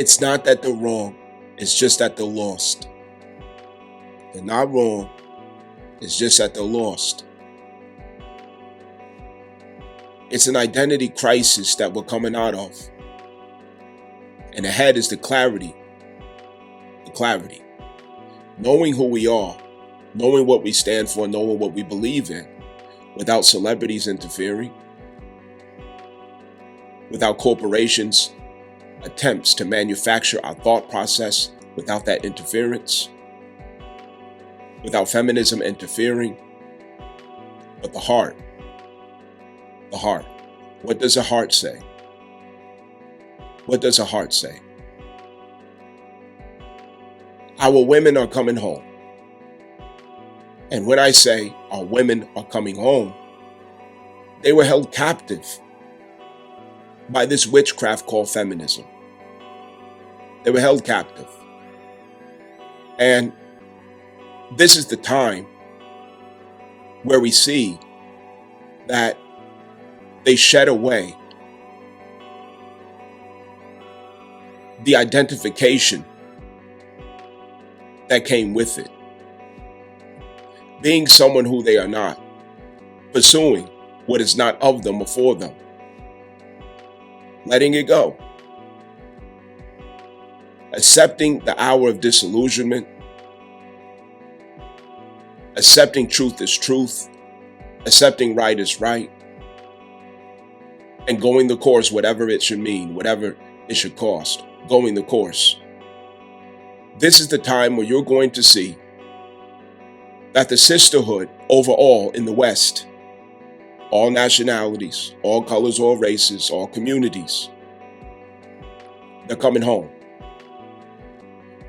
It's not that they're wrong. It's just that they're lost. They're not wrong. It's just that they're lost. It's an identity crisis that we're coming out of. And ahead is the clarity. The clarity. Knowing who we are, knowing what we stand for, knowing what we believe in, without celebrities interfering, without corporations' attempts to manufacture our thought process without that interference, without feminism interfering, but the heart. The heart. What does a heart say? What does a heart say? Our women are coming home. And when I say our women are coming home, they were held captive by this witchcraft called feminism. They were held captive. And this is the time where we see that they shed away the identification that came with it. Being someone who they are not, pursuing what is not of them or for them, letting it go, accepting the hour of disillusionment, accepting truth is truth, accepting right is right, and going the course, whatever it should mean, whatever it should cost, going the course. This is the time where you're going to see that the sisterhood overall in the West, all nationalities, all colors, all races, all communities, they're coming home.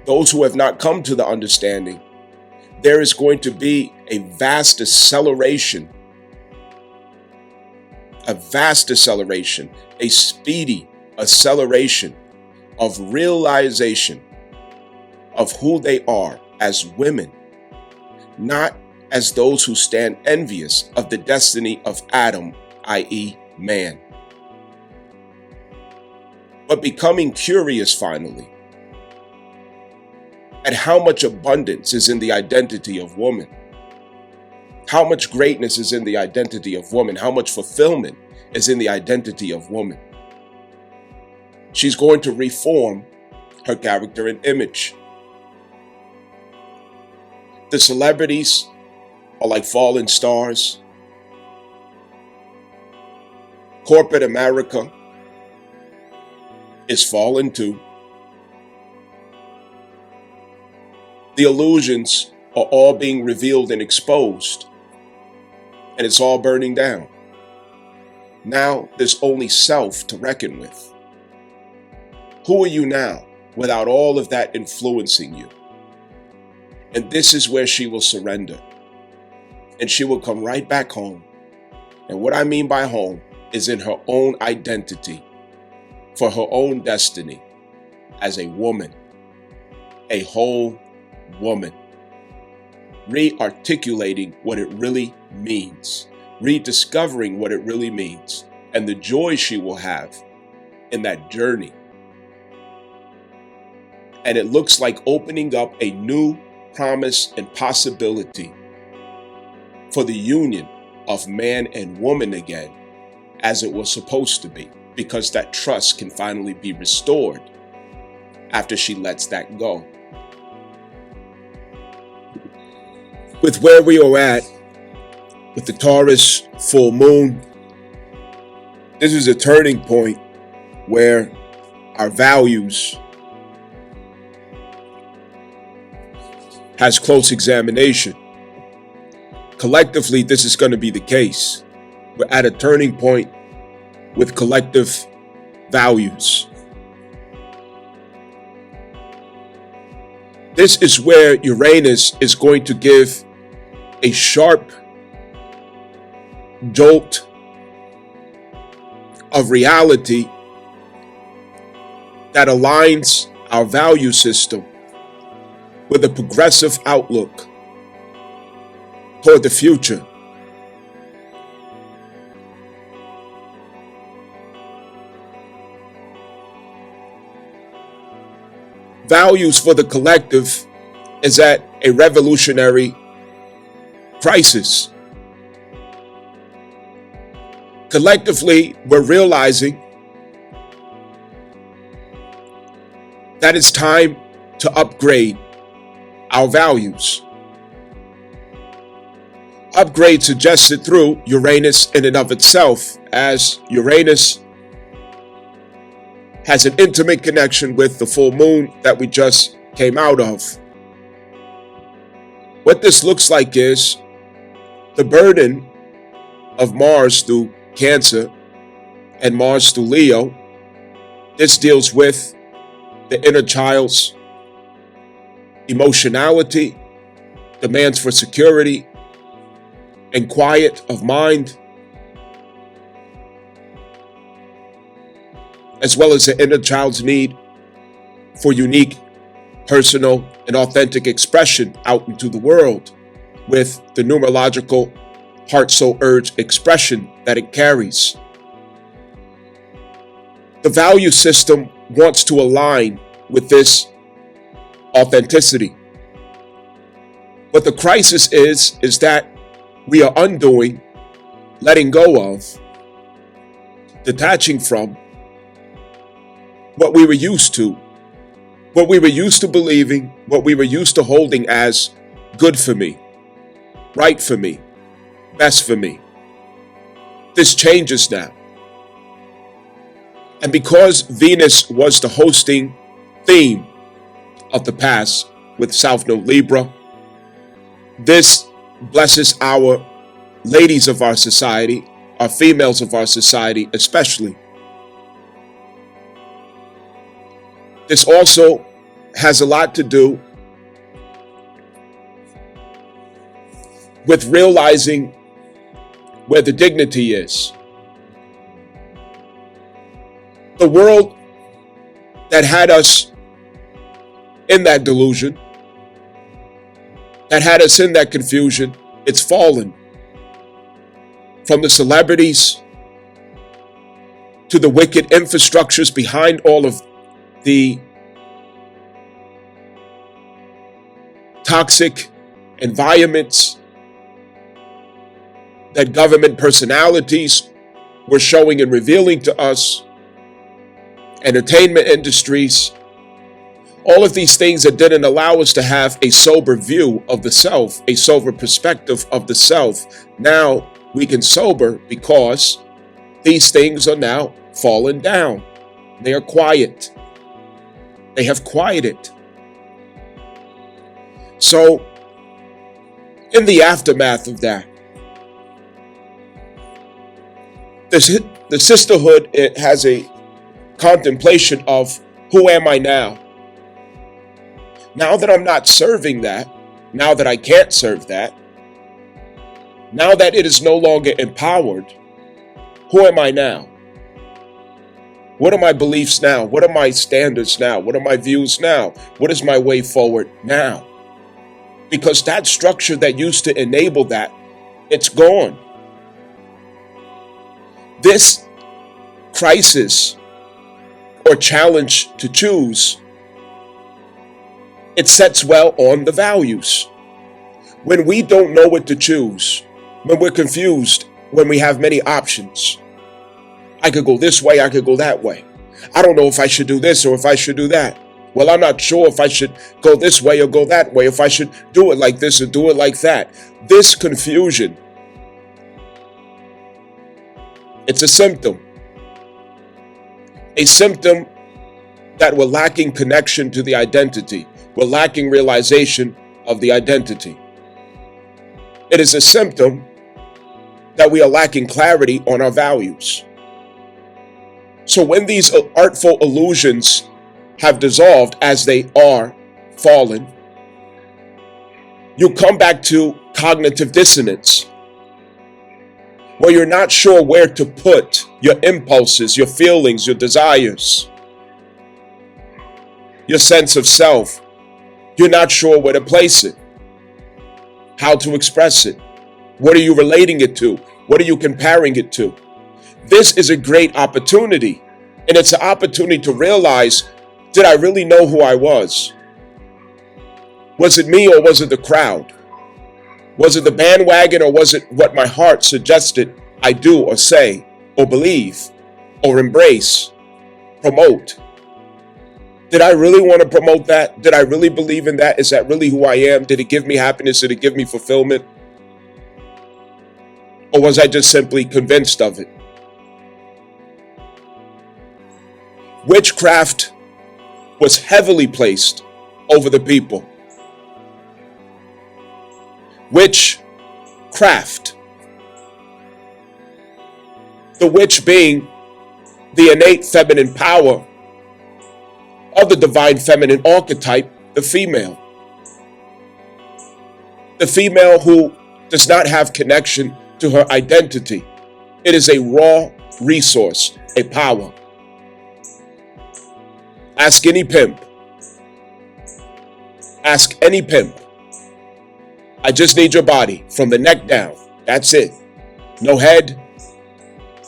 Those who have not come to the understanding, there is going to be a vast acceleration, a speedy acceleration of realization of who they are as women, not as those who stand envious of the destiny of Adam, i.e., man, but becoming curious finally at how much abundance is in the identity of woman, how much greatness is in the identity of woman, how much fulfillment is in the identity of woman. She's going to reform her character and image. The celebrities are like fallen stars. Corporate America is fallen too. The illusions are all being revealed and exposed, and it's all burning down. Now there's only self to reckon with. Who are you now without all of that influencing you? And this is where she will surrender. And she will come right back home. And what I mean by home is in her own identity, for her own destiny, as a woman, a whole woman, re-articulating what it really means, rediscovering what it really means, and the joy she will have in that journey. And it looks like opening up a new promise and possibility for the union of man and woman again, as it was supposed to be, because that trust can finally be restored after she lets that go. With where we are at, with the Taurus full moon, this is a turning point where our values has close examination. Collectively, this is going to be the case. We're at a turning point with collective values. This is where Uranus is going to give a sharp jolt of reality that aligns our value system with a progressive outlook toward the future. Values for the collective is at a revolutionary crisis. Collectively, we're realizing that it's time to upgrade our values. Upgrade suggested through Uranus in and of itself, as Uranus has an intimate connection with the full moon that we just came out of. What this looks like is the burden of Mars through Cancer and Mars through Leo. This deals with the inner child's emotionality, demands for security and quiet of mind, as well as the inner child's need for unique, personal, and authentic expression out into the world with the numerological heart, soul, urge expression that it carries. The value system wants to align with this authenticity. What the crisis is that we are undoing, letting go of, detaching from what we were used to, what we were used to believing, what we were used to holding as good for me, right for me, best for me. This changes now. And because Venus was the hosting theme of the past with South Node Libra, this blesses our ladies of our society, our females of our society especially. This also has a lot to do with realizing where the dignity is. The world that had us in that delusion, that had us in that confusion, it's fallen. From the celebrities to the wicked infrastructures behind all of the toxic environments that government personalities were showing and revealing to us, entertainment industries, all of these things that didn't allow us to have a sober view of the self, a sober perspective of the self. Now we can sober because these things are now fallen down. They are quiet. They have quieted. So, in the aftermath of that, the sisterhood, it has a contemplation of who am I now? Now that I'm not serving that, now that I can't serve that, now that it is no longer empowered, who am I now? What are my beliefs now? What are my standards now? What are my views now? What is my way forward now? Because that structure that used to enable that, it's gone. This crisis or challenge to choose, it sets well on the values. When we don't know what to choose, when we're confused, when we have many options, I could go this way, I could go that way. I don't know if I should do this or if I should do that. Well, I'm not sure if I should go this way or go that way, if I should do it like this or do it like that. This confusion, it's a symptom that we're lacking connection to the identity. We're lacking realization of the identity. It is a symptom that we are lacking clarity on our values. So when these artful illusions have dissolved, as they are fallen, you come back to cognitive dissonance, where you're not sure where to put your impulses, your feelings, your desires, your sense of self. You're not sure where to place it, how to express it. What are you relating it to? What are you comparing it to? This is a great opportunity, and it's an opportunity to realize Did I really know who I was? Was it me or was it the crowd? Was it the bandwagon or was it what my heart suggested I do or say or believe or embrace, promote? Did I really want to promote that? Did I really believe in that? Is that really who I am? Did it give me happiness? Did it give me fulfillment? Or was I just simply convinced of it? Witchcraft was heavily placed over the people. Witchcraft. The witch being the innate feminine power of the divine feminine archetype, the female. The female who does not have connection to her identity. It is a raw resource, a power. Ask any pimp. Ask any pimp. I just need your body from the neck down. That's it. No head,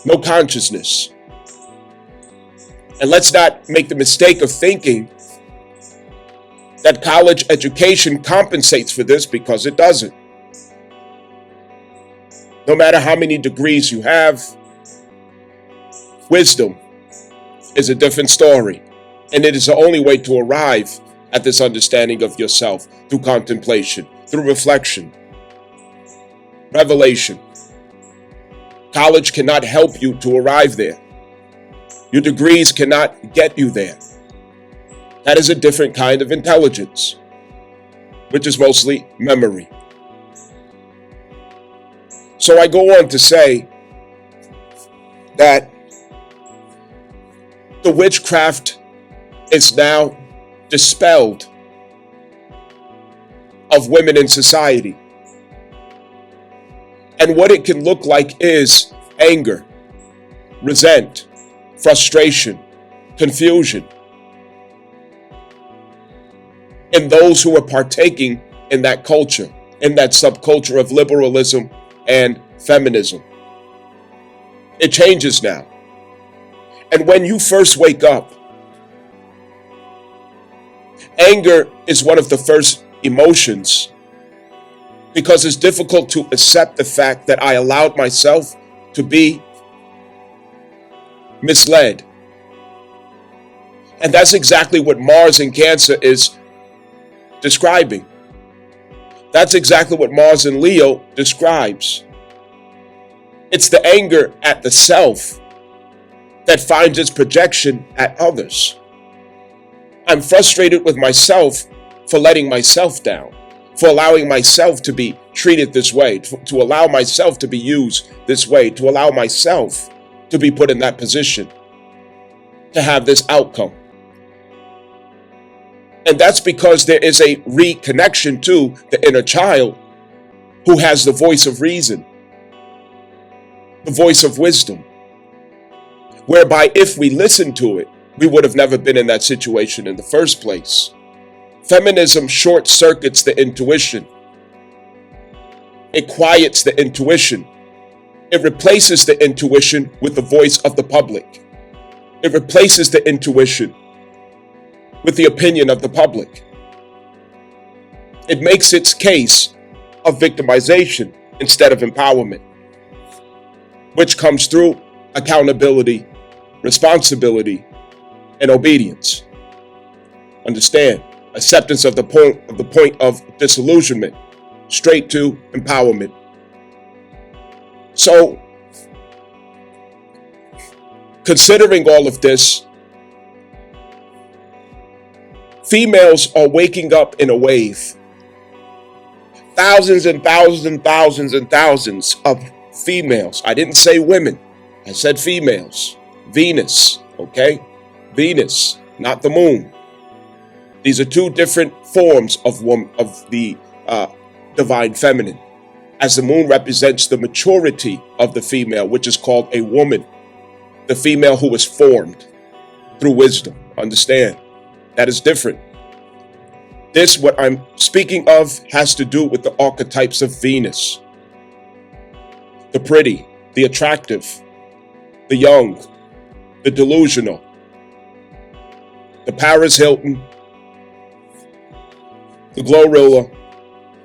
no consciousness. And let's not make the mistake of thinking that college education compensates for this, because it doesn't. No matter how many degrees you have, wisdom is a different story. And it is the only way to arrive at this understanding of yourself, through contemplation, through reflection, revelation. College cannot help you to arrive there. Your degrees cannot get you there. That is a different kind of intelligence, which is mostly memory. So I go on to say that the witchcraft is now dispelled of women in society. And what it can look like is anger, resent, frustration, confusion in those who are partaking in that culture, in that subculture of liberalism and feminism. It changes now. And when you first wake up, anger is one of the first emotions, because it's difficult to accept the fact that I allowed myself to be misled. And that's exactly what Mars in Cancer is describing. That's exactly what Mars in Leo describes. It's the anger at the self that finds its projection at others. I'm frustrated with myself for letting myself down, for allowing myself to be treated this way, to allow myself to be used this way, to allow myself to be put in that position, to have this outcome. And that's because there is a reconnection to the inner child who has the voice of reason, the voice of wisdom, whereby if we listen to it, we would have never been in that situation in the first place. Feminism short circuits the intuition. It quiets the intuition. It replaces the intuition with the voice of the public. It replaces the intuition with the opinion of the public. It makes its case of victimization instead of empowerment, which comes through accountability, responsibility, and obedience. Understand, acceptance of the point of disillusionment, straight to empowerment. So, considering all of this, females are waking up in a wave. Thousands and thousands and thousands and thousands of females. I didn't say women. I said females. Venus, okay? Venus, not the moon. These are two different forms of the divine feminine, as the moon represents the maturity of the female, which is called a woman, the female who is formed through wisdom. Understand, that is different. This, what I'm speaking of, has to do with the archetypes of Venus. The pretty, the attractive, the young, the delusional, the Paris Hilton, the Glorilla,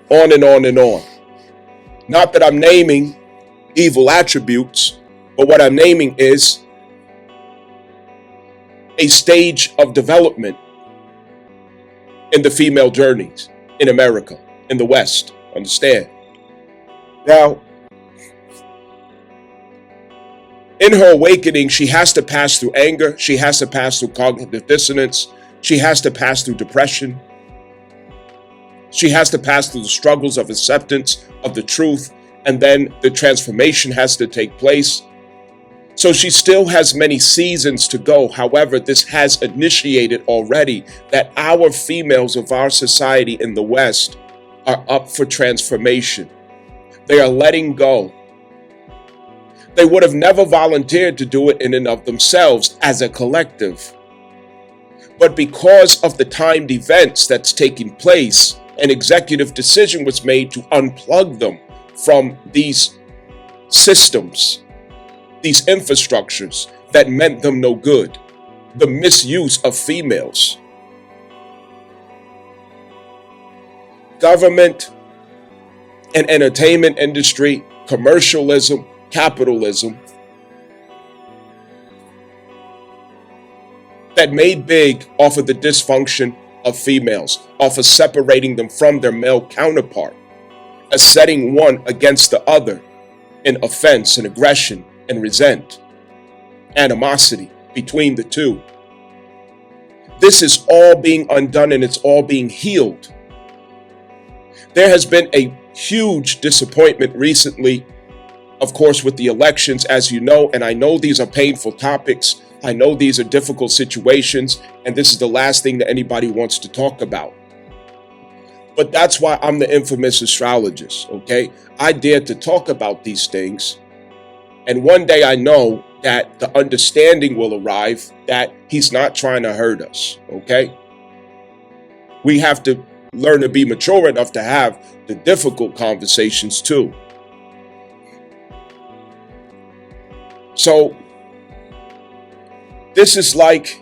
on and on and on. Not that I'm naming evil attributes, but what I'm naming is a stage of development in the female journeys in America, in the West. Understand? Now, in her awakening, she has to pass through anger. She has to pass through cognitive dissonance. She has to pass through depression. She has to pass through the struggles of acceptance of the truth, and then the transformation has to take place. So she still has many seasons to go. However, this has initiated already that our females of our society in the West are up for transformation. They are letting go. They would have never volunteered to do it in and of themselves as a collective. But because of the timed events that's taking place, an executive decision was made to unplug them from these systems, these infrastructures that meant them no good, the misuse of females. Government and entertainment industry, commercialism, capitalism, that made big off of the dysfunction of females, off of separating them from their male counterpart, as setting one against the other in offense and aggression and resent, animosity between the two. This is all being undone and it's all being healed. There has been a huge disappointment recently, of course, with the elections, as you know, and I know these are painful topics. I know these are difficult situations, and this is the last thing that anybody wants to talk about. But that's why I'm the infamous astrologist, okay? I dare to talk about these things, and one day I know that the understanding will arrive that he's not trying to hurt us, okay? We have to learn to be mature enough to have the difficult conversations too. So, this is like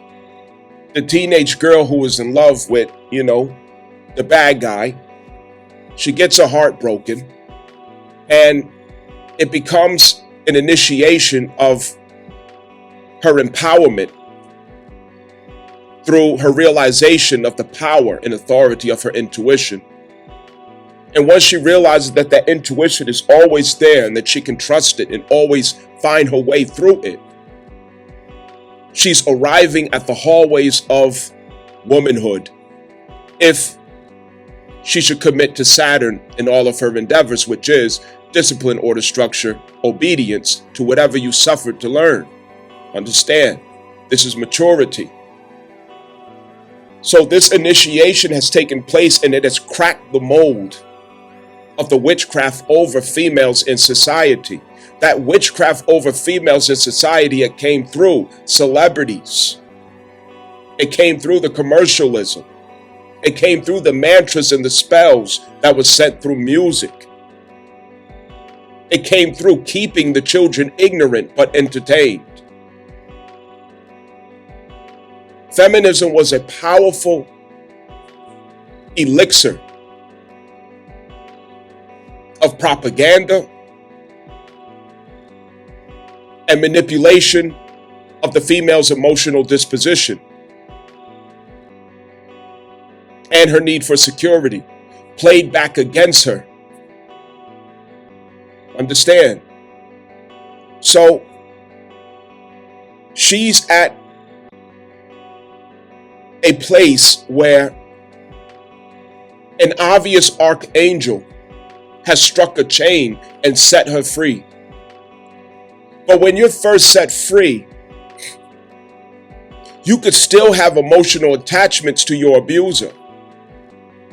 the teenage girl who was in love with, the bad guy. She gets her heart broken, and it becomes an initiation of her empowerment through her realization of the power and authority of her intuition. And once she realizes that that intuition is always there and that she can trust it and always find her way through it, she's arriving at the hallways of womanhood. If she should commit to Saturn in all of her endeavors, which is discipline, order, structure, obedience to whatever you suffered to learn. Understand, this is maturity. So this initiation has taken place and it has cracked the mold of the witchcraft over females in society. That witchcraft over females in society, it came through celebrities. It came through the commercialism. It came through the mantras and the spells that was sent through music. It came through keeping the children ignorant but entertained. Feminism was a powerful elixir of propaganda and manipulation of the female's emotional disposition and her need for security played back against her. Understand? So she's at a place where an obvious archangel has struck a chain and set her free. But when you're first set free, you could still have emotional attachments to your abuser.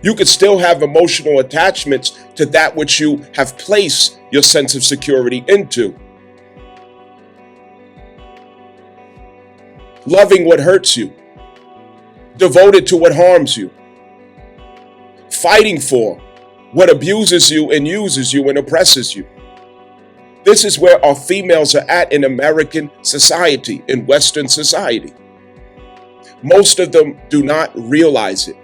You could still have emotional attachments to that which you have placed your sense of security into. Loving what hurts you. Devoted to what harms you. Fighting for what abuses you and uses you and oppresses you. This is where our females are at in American society, in Western society. Most of them do not realize it.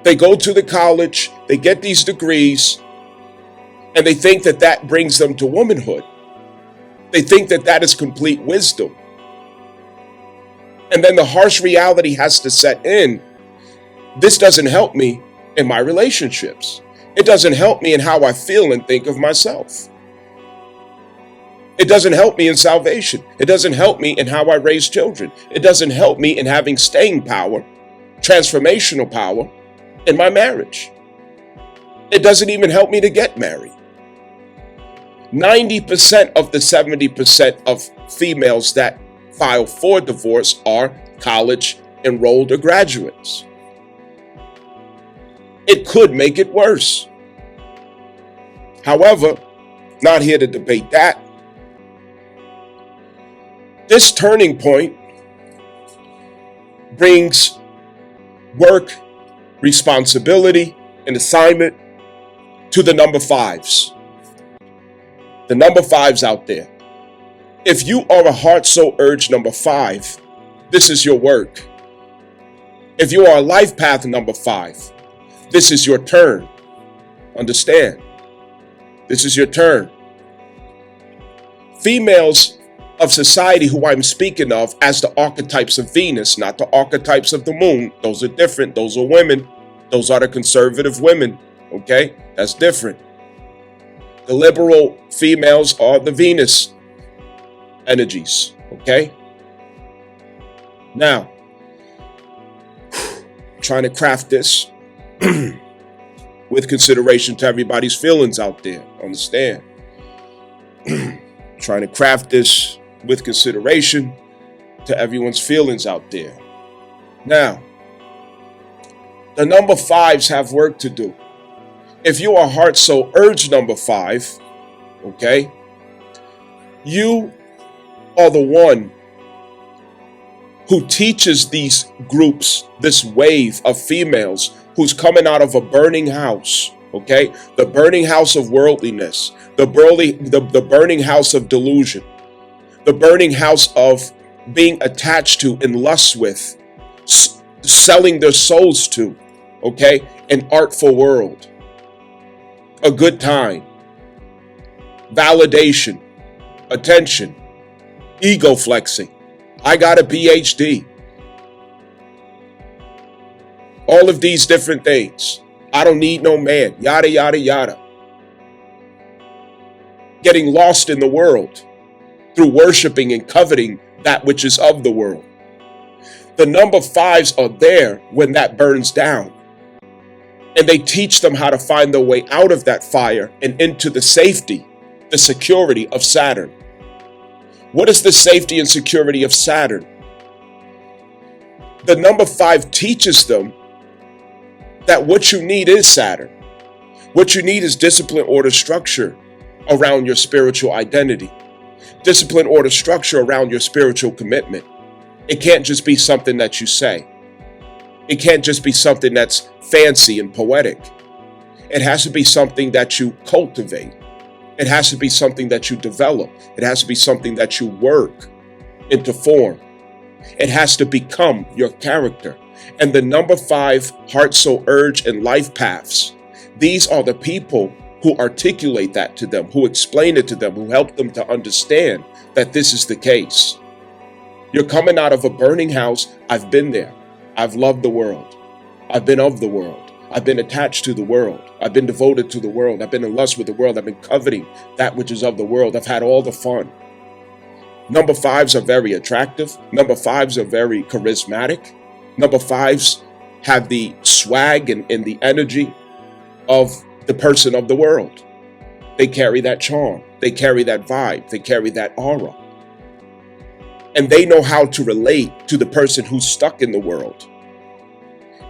They go to the college, they get these degrees, and they think that that brings them to womanhood. They think that that is complete wisdom. And then the harsh reality has to set in. This doesn't help me in my relationships. It doesn't help me in how I feel and think of myself. It doesn't help me in salvation. It doesn't help me in how I raise children. It doesn't help me in having staying power, transformational power in my marriage. It doesn't even help me to get married. 90% of the 70% of females that file for divorce are college enrolled or graduates. It could make it worse. However, not here to debate that. This turning point brings work, responsibility, and assignment to the number fives. The number fives out there. If you are a heart, soul, urge number 5, this is your work. If you are a LifePath number 5, this is your turn. Understand? This is your turn. Females of society who I'm speaking of as the archetypes of Venus, not the archetypes of the moon. Those are different. Those are women. Those are the conservative women. Okay? That's different. The liberal females are the Venus energies. Okay? Now, trying to craft this with consideration to everybody's feelings out there. Understand? Trying to craft this with consideration to everyone's feelings out there. Now, the number 5s have work to do. If you are heart, soul, urge number 5, okay, you are the one who teaches these groups, this wave of females who's coming out of a burning house, okay? The burning house of worldliness, the burning house of delusion, the burning house of being attached to and lust with, selling their souls to, okay? An artful world, a good time, validation, attention, ego flexing. I got a PhD. All of these different things. I don't need no man. Yada, yada, yada. Getting lost in the world through worshiping and coveting that which is of the world. The number 5s are there when that burns down. And they teach them how to find their way out of that fire and into the safety, the security of Saturn. What is the safety and security of Saturn? The number 5 teaches them that what you need is Saturn. What you need is discipline, order, structure around your spiritual identity. Discipline, order, structure around your spiritual commitment. It can't just be something that you say. It can't just be something that's fancy and poetic. It has to be something that you cultivate. It has to be something that you develop. It has to be something that you work into form. It has to become your character. And the number 5, heart, soul, urge, and life paths, these are the people who articulate that to them, who explain it to them, who help them to understand that this is the case. You're coming out of a burning house. I've been there. I've loved the world. I've been of the world. I've been attached to the world. I've been devoted to the world. I've been in lust with the world. I've been coveting that which is of the world. I've had all the fun. Number 5s are very attractive. Number 5s are very charismatic. Number 5s have the swag and the energy of the person of the world. They carry that charm. They carry that vibe. They carry that aura. And they know how to relate to the person who's stuck in the world.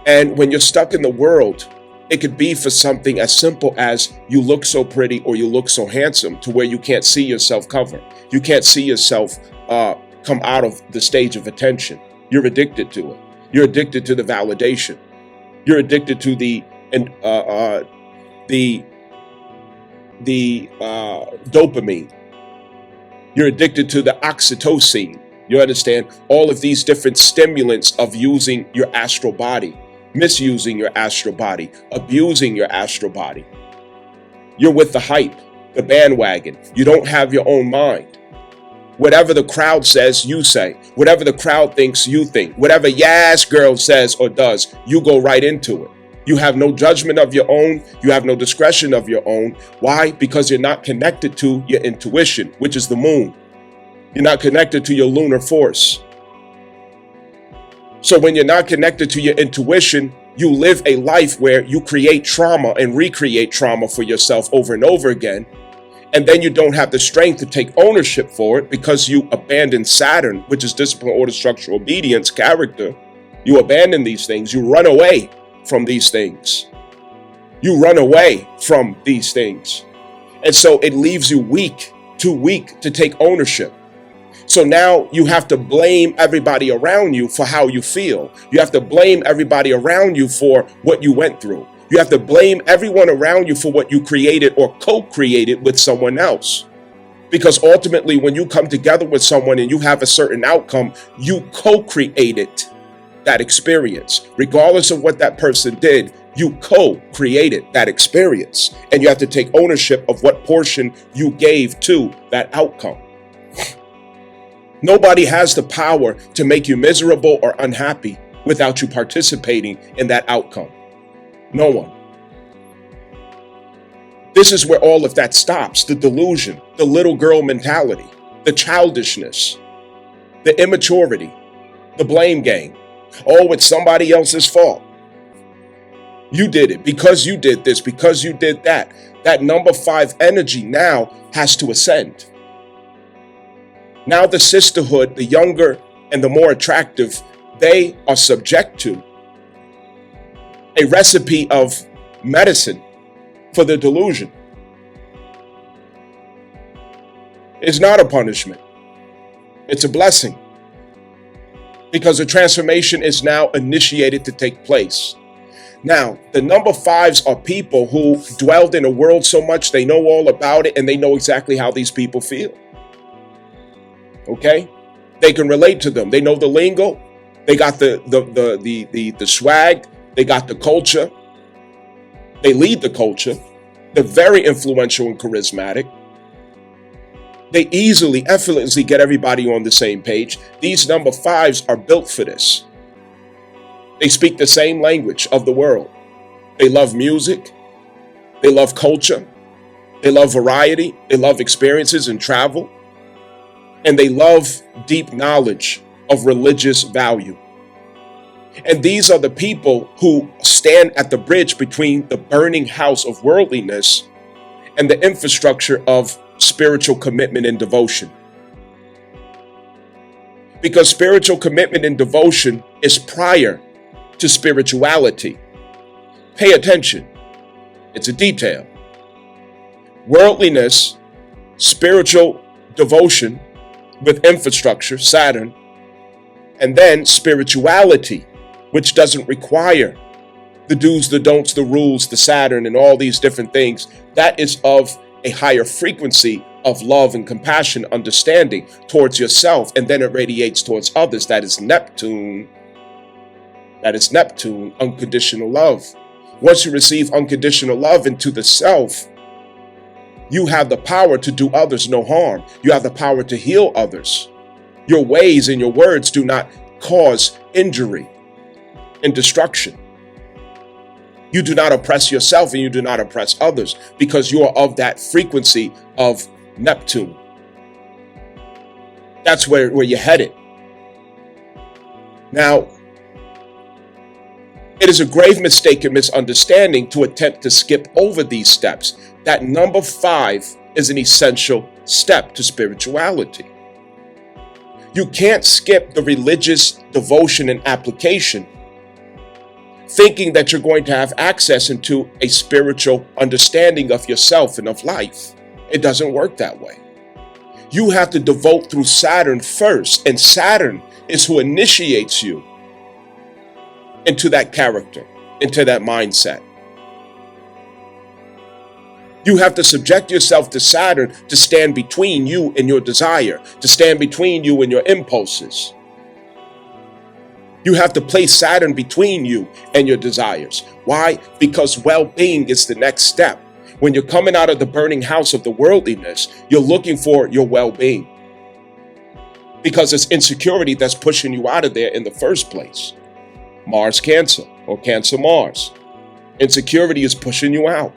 And when you're stuck in the world, it could be for something as simple as you look so pretty or you look so handsome to where you can't see yourself cover. You can't see yourself come out of the stage of attention. You're addicted to it. You're addicted to the validation. You're addicted to the dopamine. You're addicted to the oxytocin. You understand? All of these different stimulants of using your astral body, misusing your astral body, abusing your astral body. You're with the hype, the bandwagon. You don't have your own mind. Whatever the crowd says, you say. Whatever the crowd thinks, you think. Whatever yes girl says or does, you go right into it. You have no judgment of your own. You have no discretion of your own. Why? Because you're not connected to your intuition, which is the moon. You're not connected to your lunar force. So when you're not connected to your intuition, you live a life where you create trauma and recreate trauma for yourself over and over again. And then you don't have the strength to take ownership for it because you abandon Saturn, which is discipline, order, structure, obedience, character. You abandon these things. You run away from these things. You run away from these things. And so it leaves you weak, too weak to take ownership. So now you have to blame everybody around you for how you feel. You have to blame everybody around you for what you went through. You have to blame everyone around you for what you created or co-created with someone else. Because ultimately, when you come together with someone and you have a certain outcome, you co-created that experience. Regardless of what that person did, you co-created that experience. And you have to take ownership of what portion you gave to that outcome. Nobody has the power to make you miserable or unhappy without you participating in that outcome. No one. This is where all of that stops. The delusion, the little girl mentality, the childishness, the immaturity, the blame game. All it's somebody else's fault. You did it because you did this, because you did that. That number 5 energy now has to ascend. Now the sisterhood, the younger and the more attractive, they are subject to a recipe of medicine for the delusion. It's not a punishment. It's a blessing. Because the transformation is now initiated to take place. Now, the number 5s are people who dwelled in a world so much they know all about it and they know exactly how these people feel. Okay? They can relate to them. They know the lingo. They got the swag. They got the culture. They lead the culture. They're very influential and charismatic. They easily, effortlessly get everybody on the same page. These number 5s are built for this. They speak the same language of the world. They love music. They love culture. They love variety. They love experiences and travel. And they love deep knowledge of religious value. And these are the people who stand at the bridge between the burning house of worldliness and the infrastructure of spiritual commitment and devotion. Because spiritual commitment and devotion is prior to spirituality. Pay attention. It's a detail. Worldliness, spiritual devotion with infrastructure, Saturn, and then spirituality, which doesn't require the do's, the don'ts, the rules, the Saturn, and all these different things. That is of a higher frequency of love and compassion, understanding towards yourself, and then it radiates towards others. That is Neptune. That is Neptune, unconditional love. Once you receive unconditional love into the self, you have the power to do others no harm. You have the power to heal others. Your ways and your words do not cause injury and destruction. You do not oppress yourself and you do not oppress others because you are of that frequency of Neptune. That's where you're headed. Now, it is a grave mistake and misunderstanding to attempt to skip over these steps. That number 5 is an essential step to spirituality. You can't skip the religious devotion and application thinking that you're going to have access into a spiritual understanding of yourself and of life. It doesn't work that way. You have to devote through Saturn first, and Saturn is who initiates you into that character, into that mindset. You have to subject yourself to Saturn to stand between you and your desire, to stand between you and your impulses. You have to place Saturn between you and your desires. Why? Because well-being is the next step. When you're coming out of the burning house of the worldliness, you're looking for your well-being. Because it's insecurity that's pushing you out of there in the first place. Mars Cancer or Cancer Mars. Insecurity is pushing you out.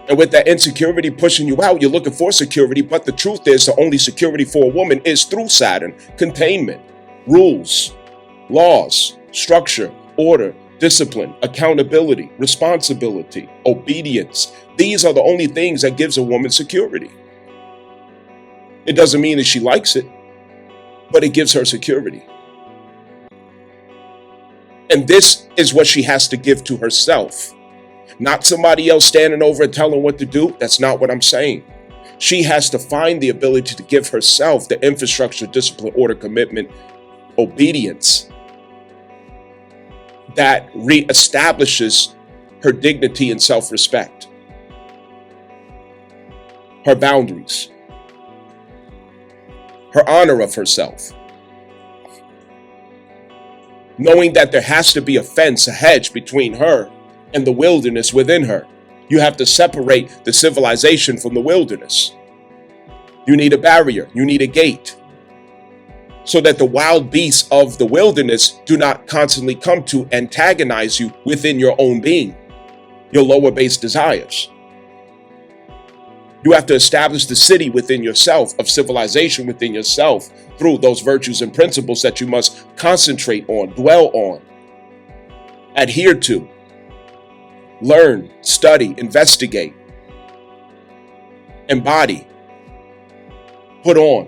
And with that insecurity pushing you out, you're looking for security. But the truth is, the only security for a woman is through Saturn. Containment, rules, laws, structure, order, discipline, accountability, responsibility, obedience. These are the only things that gives a woman security. It doesn't mean that she likes it, but it gives her security. And this is what she has to give to herself. Not somebody else standing over and telling her what to do. That's not what I'm saying. She has to find the ability to give herself the infrastructure, discipline, order, commitment, obedience that reestablishes her dignity and self-respect, her boundaries, her honor of herself. Knowing that there has to be a fence, a hedge between her and the wilderness within her. You have to separate the civilization from the wilderness. You need a barrier. You need a gate. So that the wild beasts of the wilderness do not constantly come to antagonize you within your own being, your lower base desires. You have to establish the city within yourself, of civilization within yourself, through those virtues and principles that you must concentrate on, dwell on, adhere to, learn, study, investigate, embody, put on.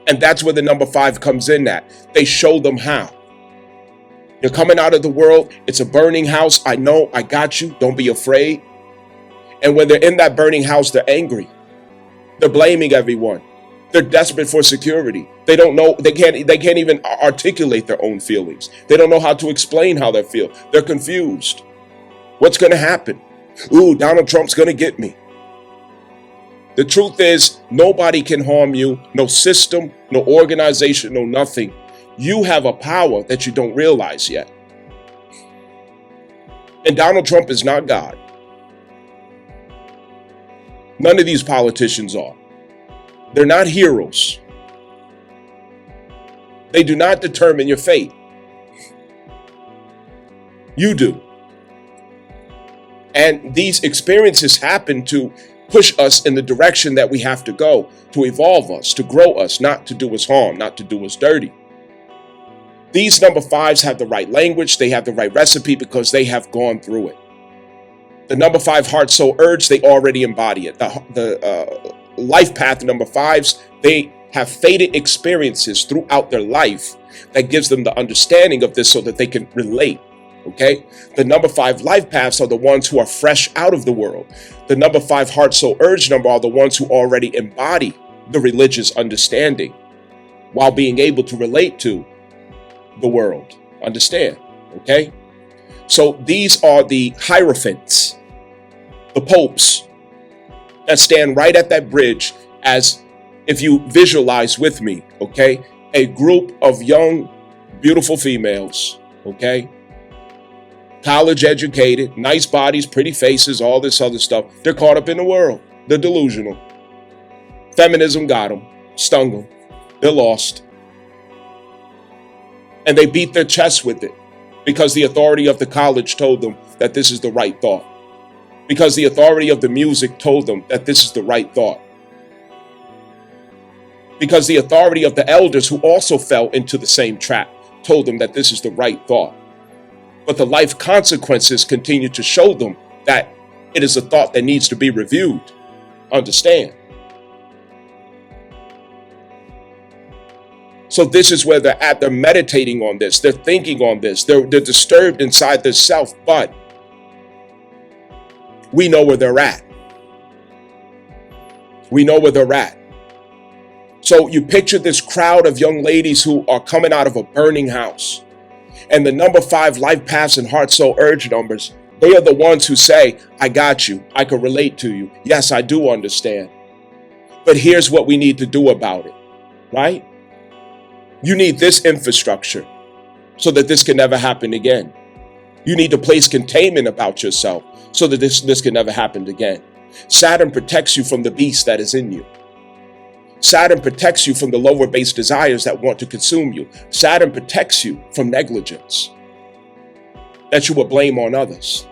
And that's where the number 5 comes in at. They show them how. You're coming out of the world. It's a burning house. I know. I got you. Don't be afraid. And when they're in that burning house, they're angry. They're blaming everyone. They're desperate for security. They don't know. They can't even articulate their own feelings. They don't know how to explain how they feel. They're confused. What's going to happen? Ooh, Donald Trump's going to get me. The truth is, nobody can harm you. No system, no organization, no nothing. You have a power that you don't realize yet. And Donald Trump is not God. None of these politicians are. They're not heroes. They do not determine your fate. You do. And these experiences happen to push us in the direction that we have to go, to evolve us, to grow us, not to do us harm, not to do us dirty. These number 5s have the right language. They have the right recipe because they have gone through it. The number 5 heart, soul, urge, they already embody it. The LifePath number 5s, they have faded experiences throughout their life that gives them the understanding of this so that they can relate. Okay? The number 5 life paths are the ones who are fresh out of the world. The number 5 heart, soul, urge number are the ones who already embody the religious understanding while being able to relate to the world. Understand? Okay? So these are the hierophants, the popes that stand right at that bridge, as if you visualize with me, okay? A group of young, beautiful females, okay? College educated, nice bodies, pretty faces, all this other stuff. They're caught up in the world. They're delusional. Feminism got them, stung them. They're lost. And they beat their chest with it because the authority of the college told them that this is the right thought. Because the authority of the music told them that this is the right thought. Because the authority of the elders, who also fell into the same trap, told them that this is the right thought. But the life consequences continue to show them that it is a thought that needs to be reviewed. Understand? So this is where they're at. They're meditating on this. They're thinking on this. They're disturbed inside their self, but we know where they're at. We know where they're at. So you picture this crowd of young ladies who are coming out of a burning house. And the number 5 life paths and heart, soul, urge numbers They are the ones who say, I got you. I can relate to you. Yes, I do understand. But here's what we need to do about it, right? You need this infrastructure so that this can never happen again. You need to place containment about yourself so that this can never happen again. Saturn protects you from the beast that is in you. Saturn protects you from the lower base desires that want to consume you. Saturn protects you from negligence that you would blame on others.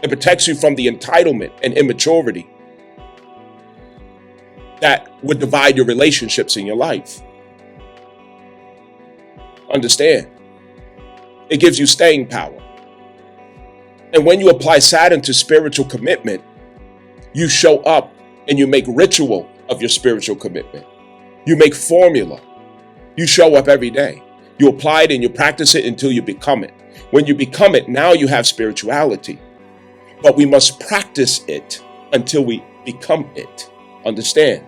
It protects you from the entitlement and immaturity that would divide your relationships in your life. Understand, it gives you staying power. And when you apply Saturn to spiritual commitment, you show up and you make ritual of your spiritual commitment. You make formula. You show up every day. You apply it and you practice it until you become it. When you become it, now you have spirituality. But we must practice it until we become it. Understand?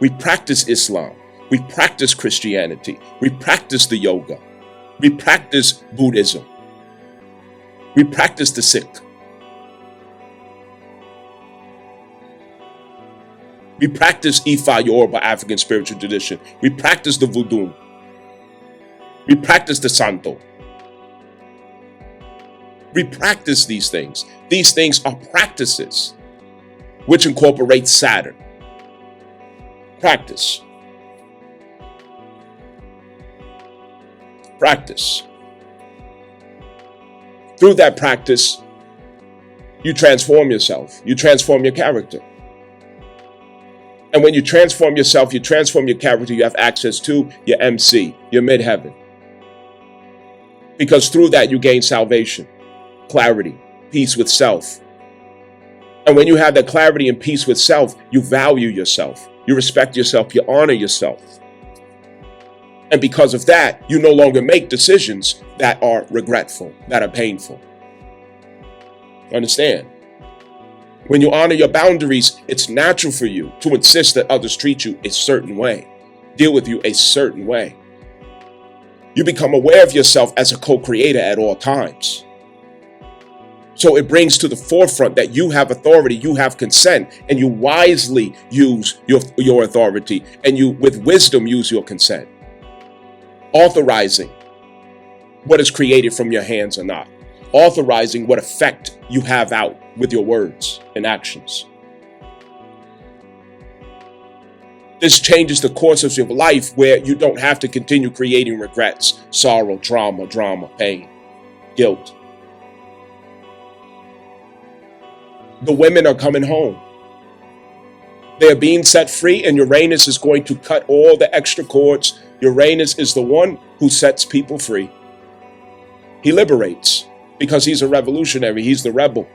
We practice Islam. We practice Christianity. We practice the yoga. We practice Buddhism. We practice the Sikh. We practice Ifa Yoruba African spiritual tradition. We practice the Voodoo. We practice the Santo. We practice these things. These things are practices which incorporate Saturn. Practice. Practice. Through that practice, you transform yourself. You transform your character. And when you transform yourself, you transform your character, you have access to your MC, your midheaven. Because through that, you gain salvation, clarity, peace with self. And when you have that clarity and peace with self, you value yourself. You respect yourself. You honor yourself. And because of that, you no longer make decisions that are regretful, that are painful. Understand? When you honor your boundaries, it's natural for you to insist that others treat you a certain way, deal with you a certain way. You become aware of yourself as a co-creator at all times. So it brings to the forefront that you have authority, you have consent, and you wisely use your authority, and you, with wisdom, use your consent. Authorizing what is created from your hands or not. Authorizing what effect you have out with your words and actions. This changes the course of your life where you don't have to continue creating regrets, sorrow, drama, pain, guilt. The women are coming home. They're being set free, and Uranus is going to cut all the extra cords. Uranus is the one who sets people free. He liberates because he's a revolutionary. He's the rebel.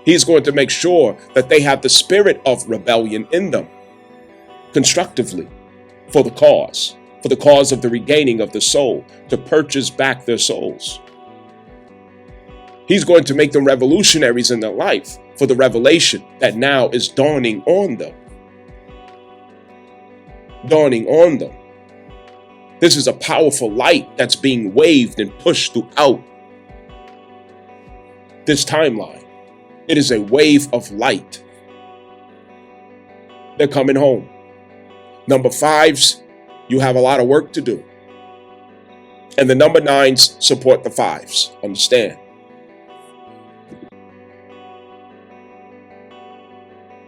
He's going to make sure that they have the spirit of rebellion in them, constructively, for the cause of the regaining of the soul, to purchase back their souls. He's going to make them revolutionaries in their life for the revelation that now is dawning on them. Dawning on them. This is a powerful light that's being waved and pushed throughout this timeline. It is a wave of light. They're coming home. Number 5s, you have a lot of work to do. And the number 9s support the 5s. Understand?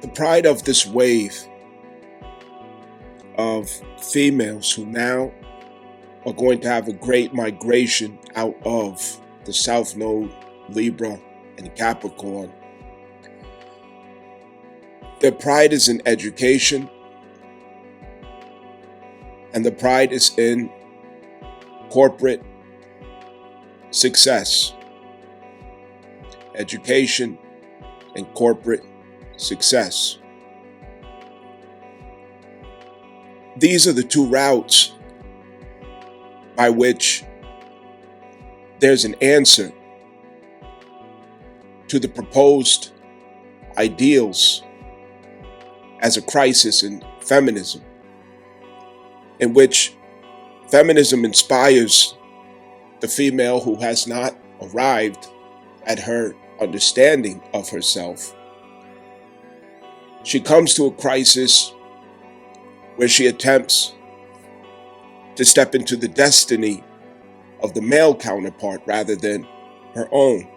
The pride of this wave of females who now are going to have a great migration out of the South Node, Libra, and Capricorn. Their pride is in education, and the pride is in corporate success. Education and corporate success. These are the two routes by which there's an answer to the proposed ideals as a crisis in feminism, in which feminism inspires the female who has not arrived at her understanding of herself, she comes to a crisis where she attempts to step into the destiny of the male counterpart rather than her own.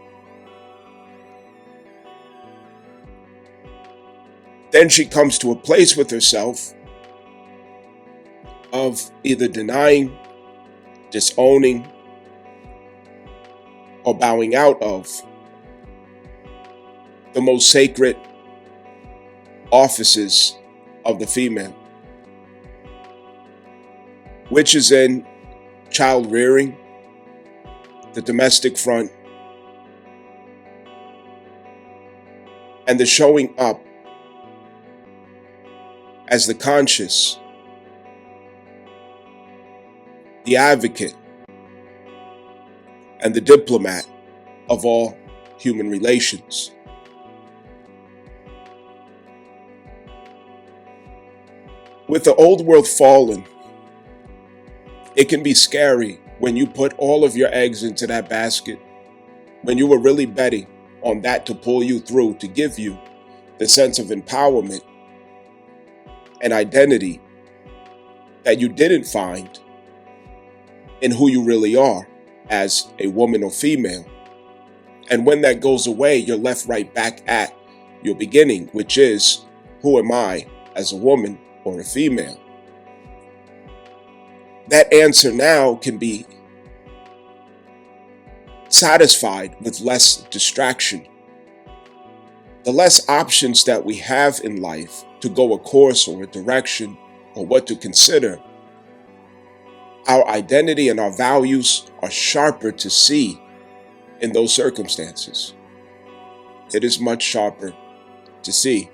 Then she comes to a place with herself of either denying, disowning, or bowing out of the most sacred offices of the female, which is in child rearing, the domestic front, and the showing up as the conscious, the advocate, and the diplomat of all human relations. With the old world fallen, it can be scary when you put all of your eggs into that basket, when you were really betting on that to pull you through, to give you the sense of empowerment and identity that you didn't find in who you really are as a woman or female. And when that goes away, you're left right back at your beginning, which is, who am I as a woman or a female? That answer now can be satisfied with less distraction. The less options that we have in life to go a course or a direction or what to consider, our identity and our values are sharper to see in those circumstances. It is much sharper to see.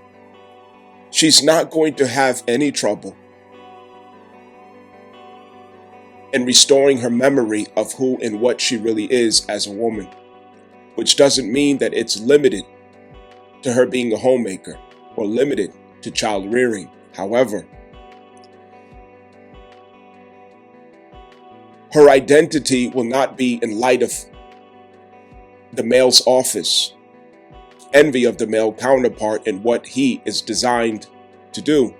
She's not going to have any trouble in restoring her memory of who and what she really is as a woman, which doesn't mean that it's limited to her being a homemaker or limited to child rearing. However, her identity will not be in light of the male's office, envy of the male counterpart and what he is designed to do,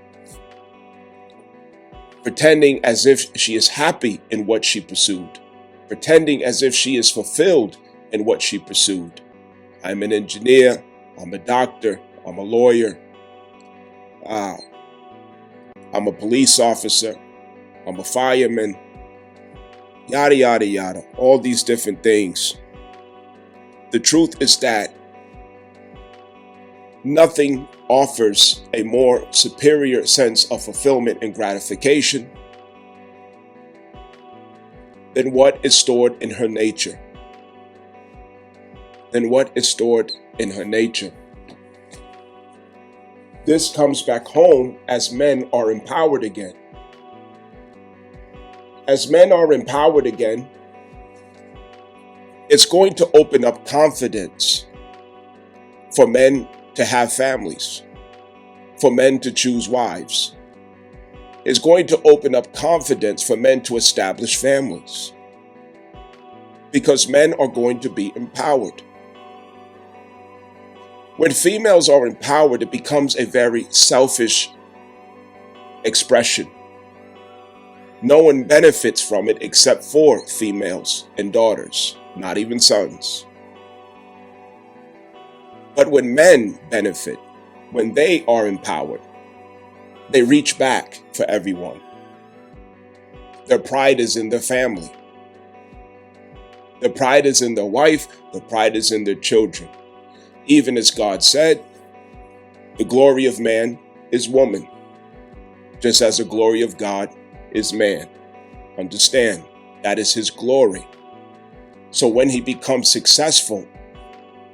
pretending as if she is happy in what she pursued, pretending as if she is fulfilled in what she pursued. I'm an engineer, I'm a doctor, I'm a lawyer, I'm a police officer, I'm a fireman, yada, yada, yada, all these different things. The truth is that nothing offers a more superior sense of fulfillment and gratification than what is stored in her nature. This comes back home as men are empowered again. As men are empowered again, it's going to open up confidence for men to have families, for men to choose wives. It's going to open up confidence for men to establish families, because men are going to be empowered. When females are empowered, it becomes a very selfish expression. No one benefits from it except for females and daughters, not even sons. But when men benefit, when they are empowered, they reach back for everyone. Their pride is in their family. Their pride is in their wife. Their pride is in their children. Even as God said, the glory of man is woman, just as the glory of God is man. Understand, that is his glory. So when he becomes successful,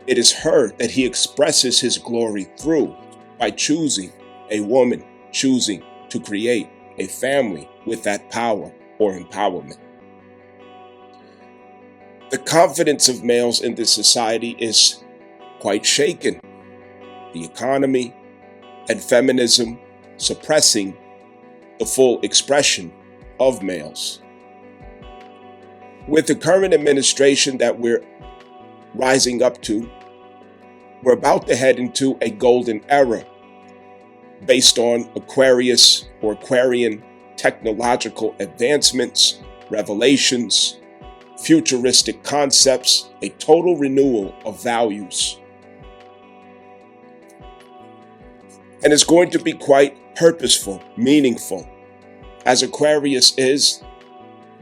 it is her that he expresses his glory through by choosing a woman, choosing to create a family with that power or empowerment. The confidence of males in this society is quite shaken. The economy and feminism suppressing the full expression of males. With the current administration that we're rising up to, we're about to head into a golden era based on Aquarius or Aquarian technological advancements, revelations, futuristic concepts, a total renewal of values. And it's going to be quite purposeful, meaningful, as Aquarius is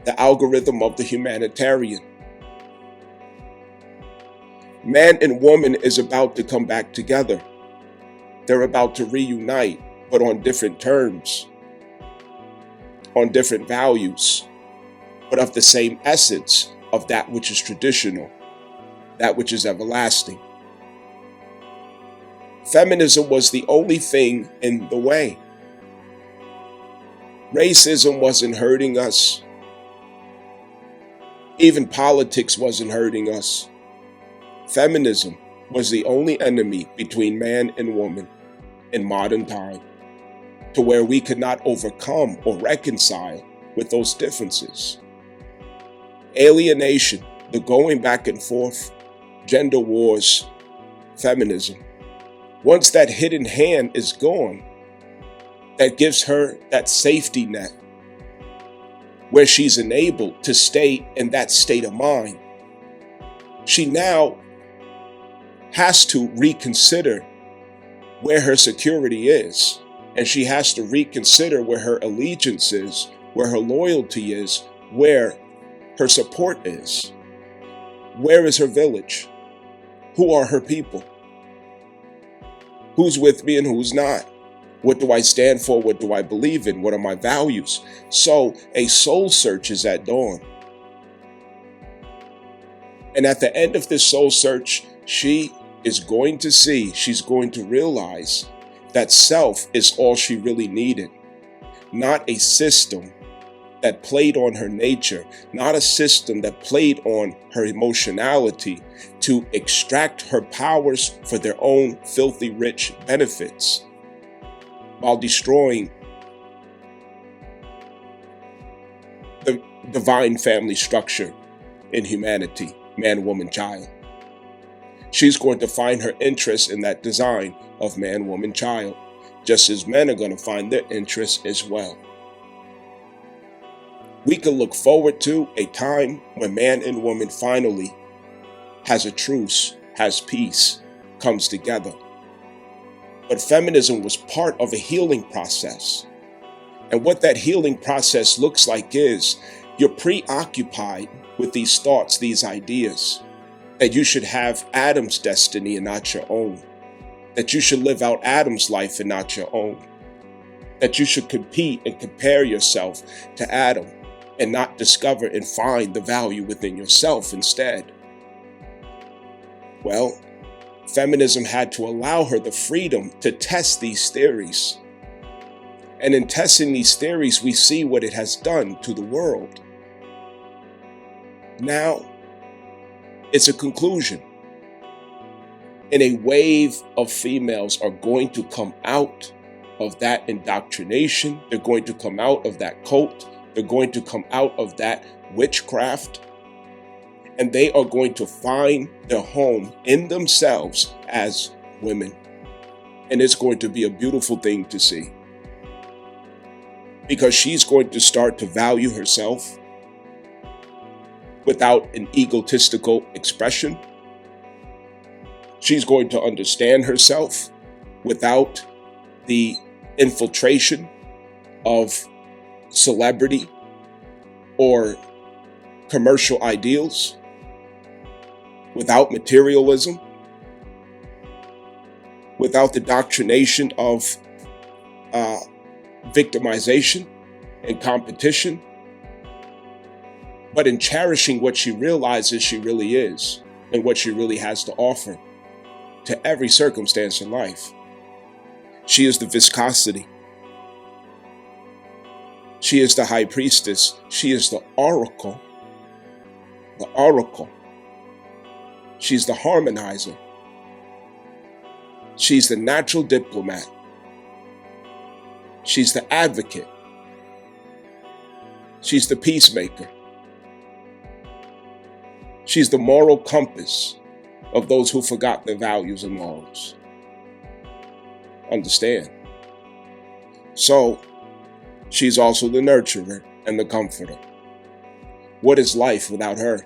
the algorithm of the humanitarian. Man and woman is about to come back together. They're about to reunite, but on different terms, on different values, but of the same essence of that which is traditional, that which is everlasting. Feminism was the only thing in the way. Racism wasn't hurting us. Even politics wasn't hurting us. Feminism was the only enemy between man and woman in modern time, to where we could not overcome or reconcile with those differences. Alienation, the going back and forth, gender wars, feminism. Once that hidden hand is gone, that gives her that safety net where she's enabled to stay in that state of mind. She now has to reconsider where her security is, and she has to reconsider where her allegiance is, where her loyalty is, where her support is. Where is her village? Who are her people? Who's with me and who's not? What do I stand for? What do I believe in? What are my values? So a soul search is at dawn. And at the end of this soul search, she is going to see, she's going to realize that self is all she really needed. Not a system that played on her nature, not a system that played on her emotionality to extract her powers for their own filthy rich benefits, while destroying the divine family structure in humanity, man, woman, child. She's going to find her interest in that design of man, woman, child, just as men are going to find their interest as well. We can look forward to a time when man and woman finally has a truce, has peace, comes together. But feminism was part of a healing process. And what that healing process looks like is you're preoccupied with these thoughts, these ideas, that you should have Adam's destiny and not your own, that you should live out Adam's life and not your own, that you should compete and compare yourself to Adam and not discover and find the value within yourself instead. Well, feminism had to allow her the freedom to test these theories. And in testing these theories, we see what it has done to the world. Now, it's a conclusion. And a wave of females are going to come out of that indoctrination. They're going to come out of that cult. They're going to come out of that witchcraft. And they are going to find their home in themselves as women. And it's going to be a beautiful thing to see. Because she's going to start to value herself without an egotistical expression. She's going to understand herself without the infiltration of celebrity or commercial ideals, without materialism, without the doctrination of victimization and competition, but in cherishing what she realizes she really is and what she really has to offer to every circumstance in life. She is the viscosity. She is the high priestess. She is the oracle. The oracle. She's the harmonizer. She's the natural diplomat. She's the advocate. She's the peacemaker. She's the moral compass. of those who forgot their values and morals. Understand? So, she's also the nurturer and the comforter. What is life without her?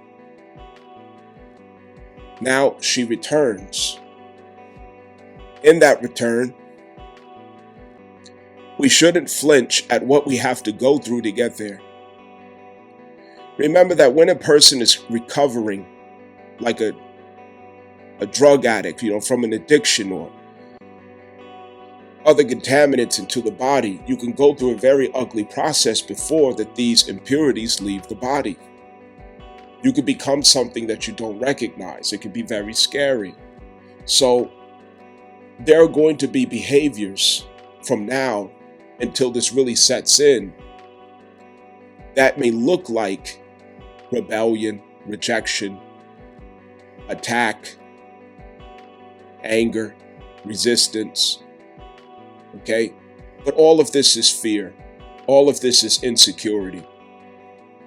Now she returns. In that return, we shouldn't flinch at what we have to go through to get there. Remember that when a person is recovering like a drug addict, from an addiction or other contaminants into the body, you can go through a very ugly process before that these impurities leave the body. You could become something that you don't recognize. It could be very scary. So there are going to be behaviors from now until this really sets in that may look like rebellion, rejection, attack, anger, resistance. Okay? But all of this is fear. All of this is insecurity.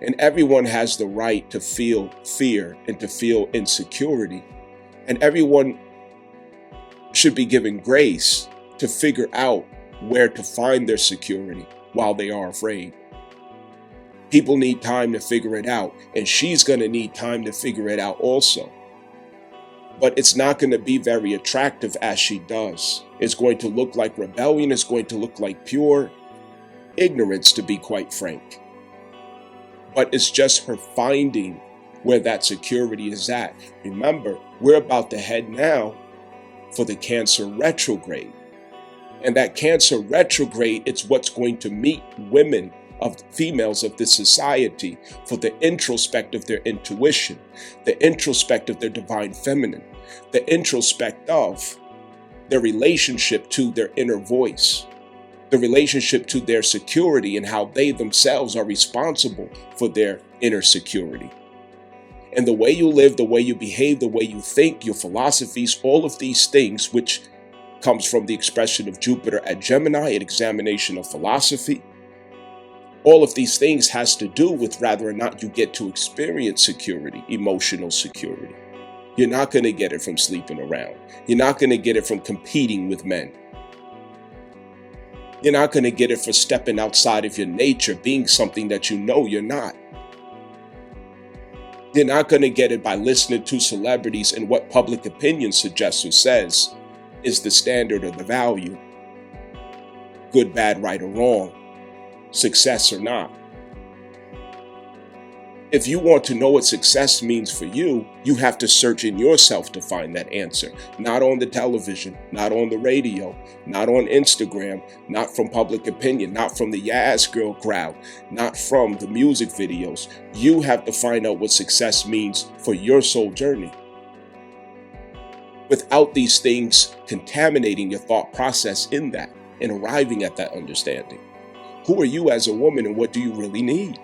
And everyone has the right to feel fear and to feel insecurity. And everyone should be given grace to figure out where to find their security while they are afraid. People need time to figure it out, and she's going to need time to figure it out also. But it's not going to be very attractive as she does. It's going to look like rebellion. It's going to look like pure ignorance, to be quite frank. But it's just her finding where that security is at. Remember, we're about to head now for the Cancer retrograde. And that Cancer retrograde, it's what's going to meet women, of females of this society, for the introspect of their intuition, the introspect of their divine feminine, the introspect of their relationship to their inner voice, the relationship to their security, and how they themselves are responsible for their inner security. And the way you live, the way you behave, the way you think, your philosophies, all of these things, which comes from the expression of Jupiter at Gemini, an examination of philosophy. All of these things has to do with whether or not you get to experience security, emotional security. You're not going to get it from sleeping around. You're not going to get it from competing with men. You're not going to get it for stepping outside of your nature, being something that you know you're not. You're not going to get it by listening to celebrities and what public opinion suggests or says is the standard or the value. Good, bad, right, or wrong. Success or not. If you want to know what success means for you, you have to search in yourself to find that answer. Not on the television, not on the radio, not on Instagram, not from public opinion, not from the Yaz Girl crowd, not from the music videos. You have to find out what success means for your soul journey. Without these things contaminating your thought process in that and arriving at that understanding. Who are you as a woman, and what do you really need?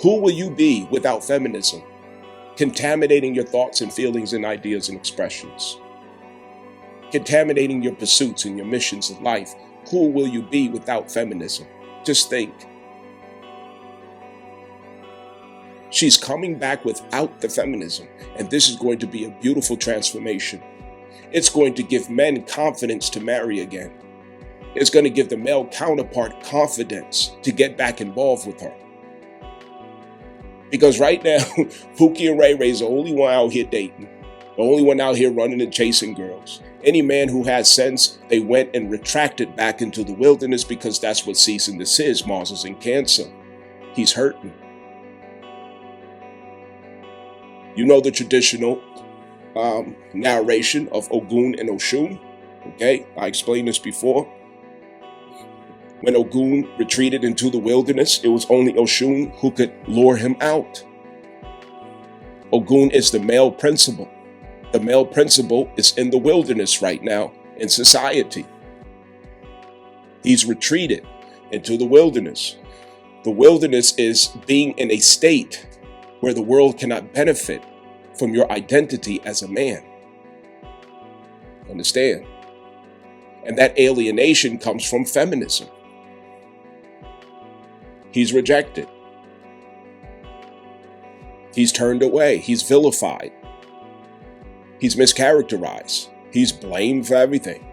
Who will you be without feminism? Contaminating your thoughts and feelings and ideas and expressions. Contaminating your pursuits and your missions in life. Who will you be without feminism? Just think. She's coming back without the feminism, and this is going to be a beautiful transformation. It's going to give men confidence to marry again. It's going to give the male counterpart confidence to get back involved with her. Because right now, Pookie and Ray Ray's the only one out here dating. The only one out here running and chasing girls. Any man who has sense, they went and retracted back into the wilderness because that's what cease and desist. Mars is in Cancer. He's hurting. You know the traditional narration of Ogun and Oshun. Okay, I explained this before. When Ogun retreated into the wilderness, it was only Oshun who could lure him out. Ogun is the male principle. The male principle is in the wilderness right now in society. He's retreated into the wilderness. The wilderness is being in a state where the world cannot benefit from your identity as a man. Understand? And that alienation comes from feminism. He's rejected. He's turned away. He's vilified. He's mischaracterized. He's blamed for everything.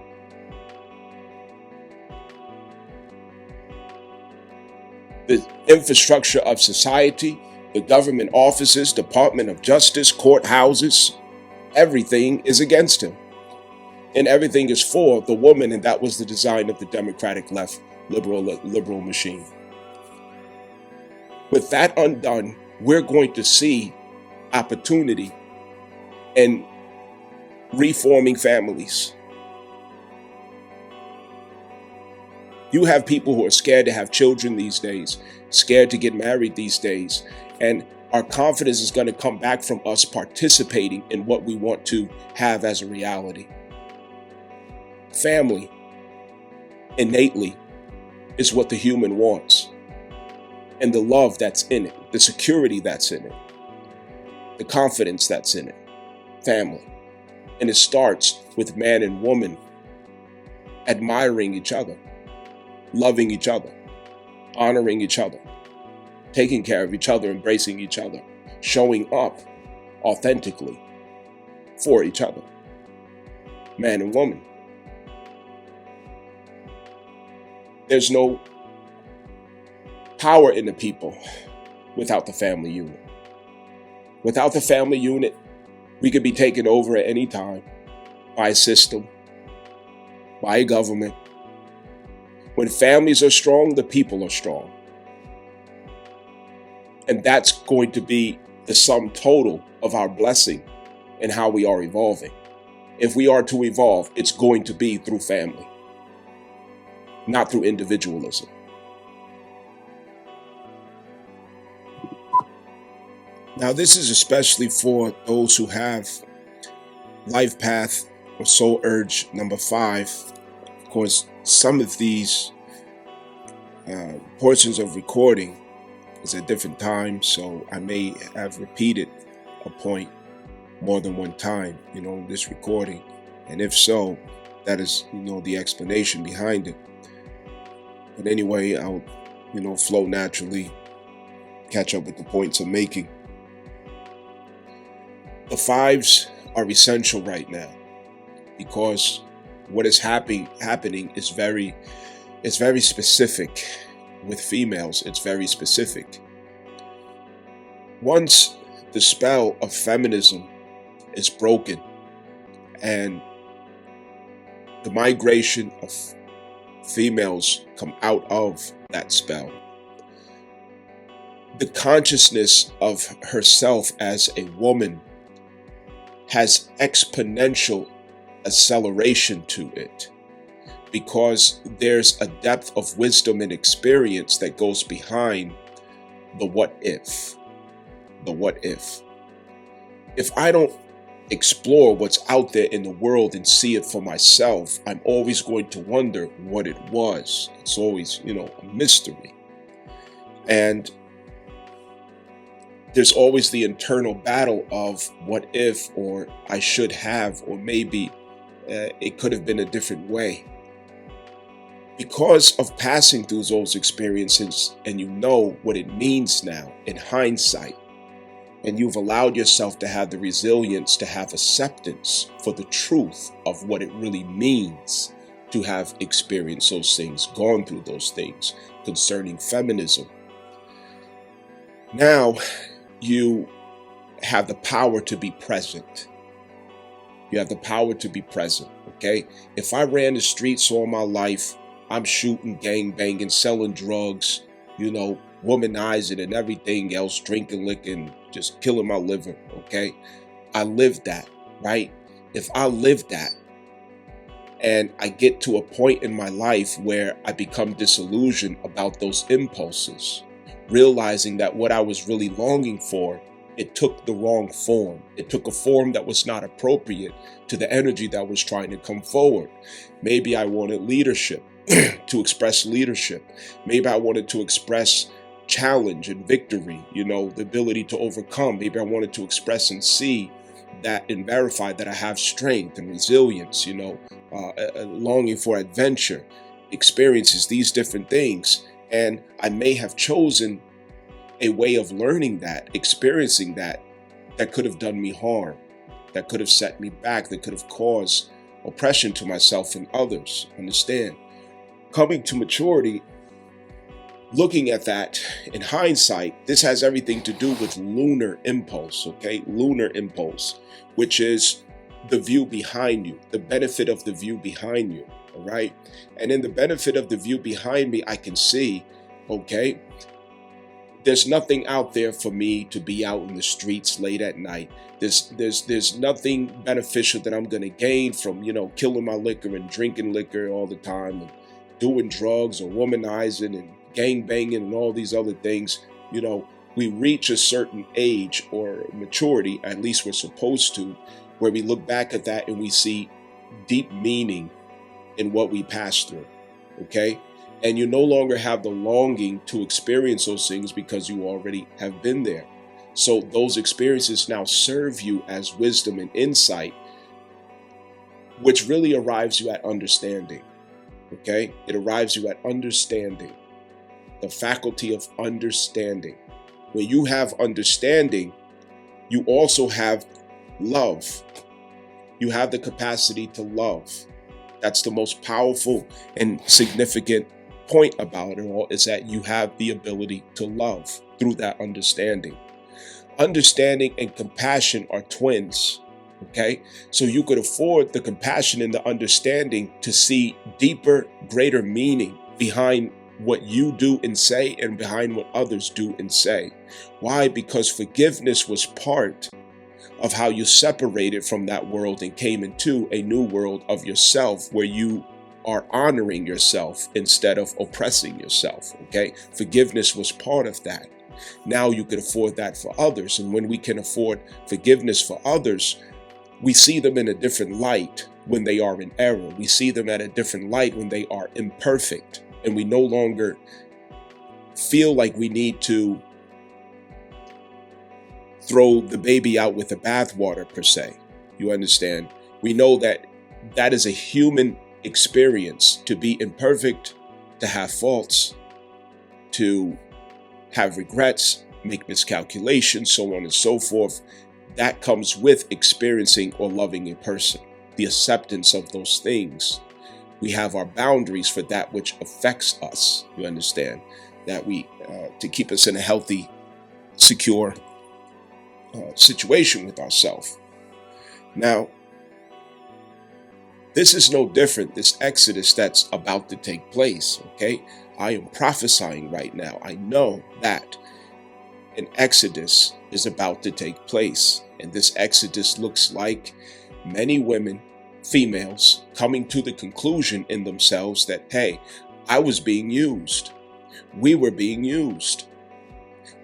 The infrastructure of society, the government offices, Department of Justice, courthouses, everything is against him. And everything is for the woman, and that was the design of the Democratic left liberal machine. With that undone, we're going to see opportunity in reforming families. You have people who are scared to have children these days, scared to get married these days, and our confidence is going to come back from us participating in what we want to have as a reality. Family, innately, is what the human wants. And the love that's in it, the security that's in it, the confidence that's in it. Family. And it starts with man and woman admiring each other, loving each other, honoring each other, taking care of each other, embracing each other, showing up authentically for each other. Man and woman. There's no power in the people without the family unit. Without the family unit, we could be taken over at any time by a system, by a government. When families are strong, the people are strong. And that's going to be the sum total of our blessing and how we are evolving. If we are to evolve, it's going to be through family, not through individualism. Now, this is especially for those who have LifePath or Soul Urge number 5. Of course, some of these portions of recording is at different times, so I may have repeated a point more than one time, in this recording. And if so, that is, the explanation behind it. But anyway, I'll, flow naturally, catch up with the points I'm making. The 5s are essential right now because what is happening is very specific. With females, it's very specific. Once the spell of feminism is broken and the migration of females come out of that spell, the consciousness of herself as a woman has exponential acceleration to it because there's a depth of wisdom and experience that goes behind the what if. The what if. If I don't explore what's out there in the world and see it for myself, I'm always going to wonder what it was. It's always, a mystery. And there's always the internal battle of what if, or I should have, or maybe it could have been a different way. Because of passing through those experiences and you know what it means now in hindsight, and you've allowed yourself to have the resilience to have acceptance for the truth of what it really means to have experienced those things, gone through those things concerning feminism. Now you have the power to be present. You have the power to be present, okay? If I ran the streets all my life, I'm shooting, gang banging, selling drugs, womanizing and everything else, drinking, licking, just killing my liver, okay? I lived that, right? If I lived that and I get to a point in my life where I become disillusioned about those impulses, realizing that what I was really longing for, it took the wrong form. It took a form that was not appropriate to the energy that was trying to come forward. Maybe I wanted leadership. To express leadership. Maybe I wanted to express challenge and victory, the ability to overcome. Maybe I wanted to express and see that and verify that I have strength and resilience, a longing for adventure, experiences, these different things. And I may have chosen a way of learning that, experiencing that could have done me harm, that could have set me back, that could have caused oppression to myself and others. Understand? Coming to maturity, looking at that in hindsight, this has everything to do with lunar impulse, okay? Lunar impulse, which is the view behind you, the benefit of the view behind you, all right? And in the benefit of the view behind me, I can see, okay, there's nothing out there for me to be out in the streets late at night. There's nothing beneficial that I'm going to gain from, killing my liquor and drinking liquor all the time and doing drugs or womanizing and gang banging and all these other things. We reach a certain age or maturity, at least we're supposed to, where we look back at that and we see deep meaning in what we passed through, okay? And you no longer have the longing to experience those things because you already have been there. So those experiences now serve you as wisdom and insight, which really arrives you at understanding, okay? It arrives you at understanding, the faculty of understanding. When you have understanding, you also have love. You have the capacity to love. That's the most powerful and significant point about it all, is that you have the ability to love through that understanding. Understanding and compassion are twins, okay? So you could afford the compassion and the understanding to see deeper, greater meaning behind what you do and say and behind what others do and say. Why? Because forgiveness was part of how you separated from that world and came into a new world of yourself where you are honoring yourself instead of oppressing yourself, okay? Forgiveness was part of that. Now you could afford that for others. And when we can afford forgiveness for others, we see them in a different light when they are in error. We see them at a different light when they are imperfect. And we no longer feel like we need to throw the baby out with the bathwater, per se. You understand? We know that that is a human experience, to be imperfect, to have faults, to have regrets, make miscalculations, so on and so forth. That comes with experiencing or loving a person, the acceptance of those things. We have our boundaries for that which affects us. You understand? That we, to keep us in a healthy, secure situation with ourselves. Now, this is no different, this exodus that's about to take place, okay? I am prophesying right now. I know that an exodus is about to take place. And this exodus looks like many women, females, coming to the conclusion in themselves that, hey, I was being used. We were being used.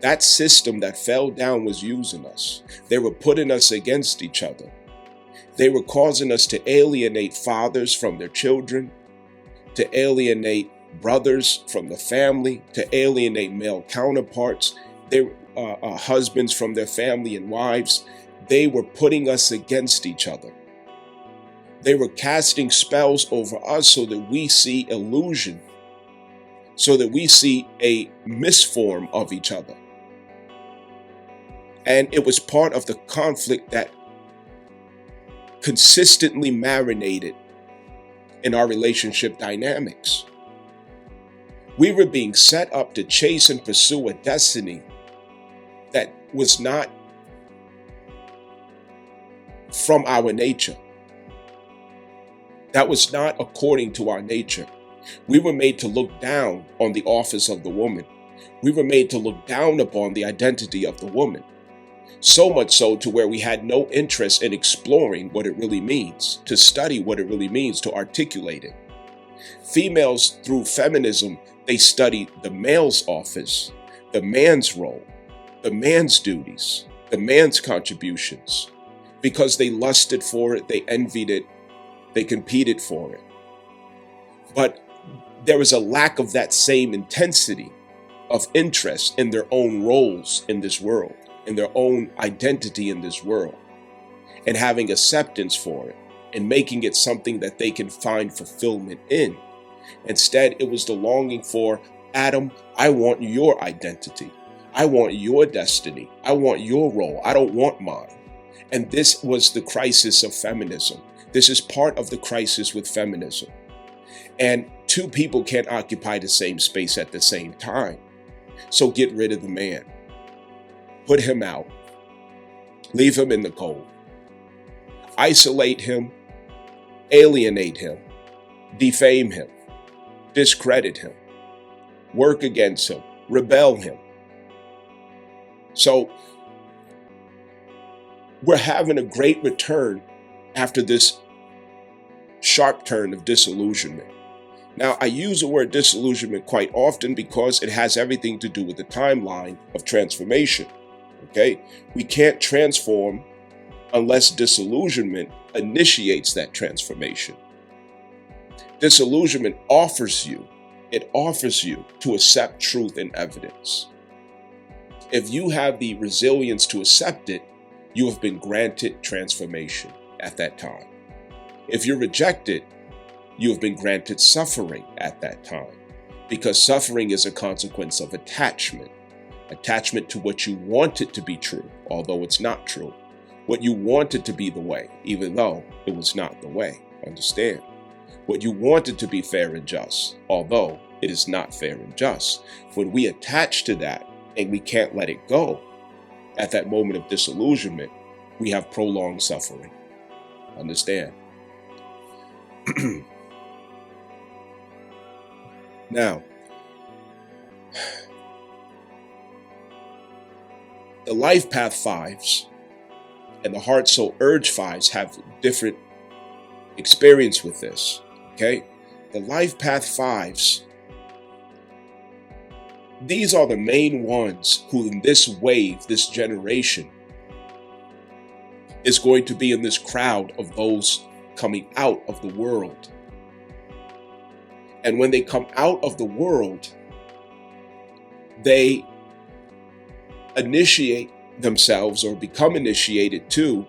That system that fell down was using us. They were putting us against each other. They were causing us to alienate fathers from their children, to alienate brothers from the family, to alienate male counterparts, husbands from their family and wives. They were putting us against each other. They were casting spells over us so that we see illusion, so that we see a misform of each other. And it was part of the conflict that consistently marinated in our relationship dynamics. We were being set up to chase and pursue a destiny that was not from our nature. That was not according to our nature. We were made to look down on the office of the woman. We were made to look down upon the identity of the woman. So much so to where we had no interest in exploring what it really means, to study what it really means, to articulate it. Females, through feminism, they study the male's office, the man's role, the man's duties, the man's contributions, because they lusted for it, they envied it, they competed for it. But there was a lack of that same intensity of interest in their own roles in this world, in their own identity in this world, and having acceptance for it and making it something that they can find fulfillment in. Instead, it was the longing for, Adam, I want your identity. I want your destiny. I want your role. I don't want mine. And this was the crisis of feminism. This is part of the crisis with feminism. And two people can't occupy the same space at the same time. So get rid of the man. Put him out. Leave him in the cold. Isolate him. Alienate him. Defame him. Discredit him. Work against him. Rebel him. So we're having a great return after this sharp turn of disillusionment. Now, I use the word disillusionment quite often because it has everything to do with the timeline of transformation. Okay? We can't transform unless disillusionment initiates that transformation. Disillusionment offers you to accept truth and evidence. If you have the resilience to accept it, you have been granted transformation at that time. If you reject it, you have been granted suffering at that time, because suffering is a consequence of attachment to what you want it to be true, although it's not true, what you want it to be the way, even though it was not the way. Understand? What you want it to be fair and just, although it is not fair and just. When we attach to that and we can't let it go, at that moment of disillusionment, we have prolonged suffering. Understand? Now, the LifePath 5s and the Heart Soul Urge 5s have different experience with this. Okay? The LifePath 5s, these are the main ones who in this wave, this generation, is going to be in this crowd of those coming out of the world. And when they come out of the world, they initiate themselves or become initiated to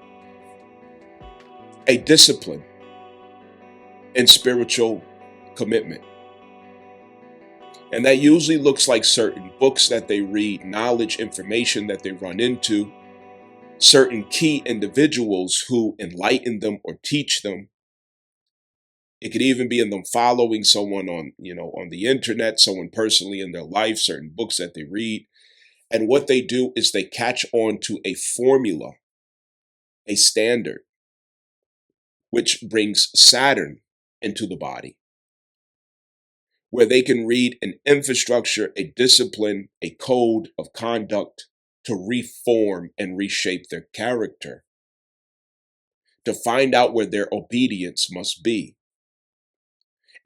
a discipline and spiritual commitment. And that usually looks like certain books that they read, knowledge, information that they run into, certain key individuals who enlighten them or teach them. It could even be in them following someone on the internet, someone personally in their life, certain books that they read. And what they do is they catch on to a formula, a standard, which brings Saturn into the body, where they can read an infrastructure, a discipline, a code of conduct to reform and reshape their character, to find out where their obedience must be.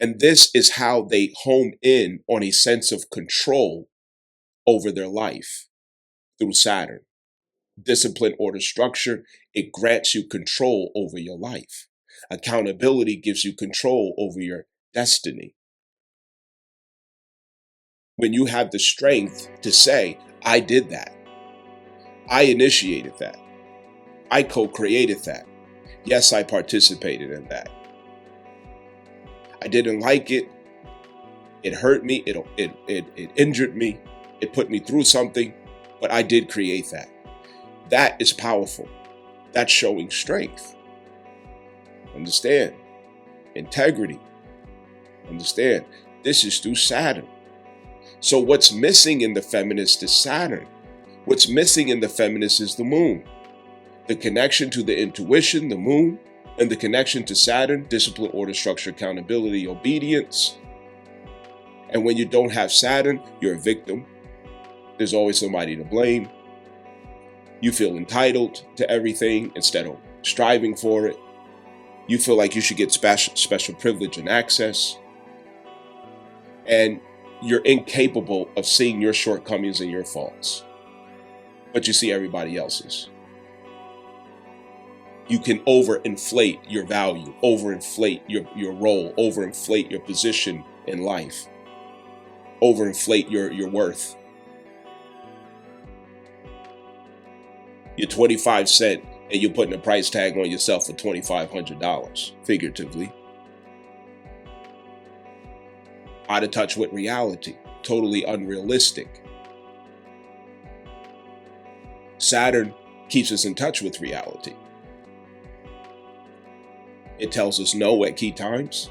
And this is how they home in on a sense of control over their life through Saturn. Discipline, order, structure, it grants you control over your life. Accountability gives you control over your destiny. When you have the strength to say, I did that. I initiated that. I co-created that. Yes, I participated in that. I didn't like it. It hurt me. It injured me. It put me through something, but I did create that. That is powerful. That's showing strength. Understand? Integrity. Understand? This is through Saturn. So what's missing in the feminist is Saturn. What's missing in the feminist is the moon. The connection to the intuition, the moon, and the connection to Saturn, discipline, order, structure, accountability, obedience. And when you don't have Saturn, you're a victim. There's always somebody to blame. You feel entitled to everything instead of striving for it. You feel like you should get special privilege and access. And you're incapable of seeing your shortcomings and your faults. But you see everybody else's. You can overinflate your value, overinflate your role, overinflate your position in life, overinflate your worth. You're 25 cents and you're putting a price tag on yourself for $2,500, figuratively. Out of touch with reality, totally unrealistic. Saturn keeps us in touch with reality. It tells us no at key times.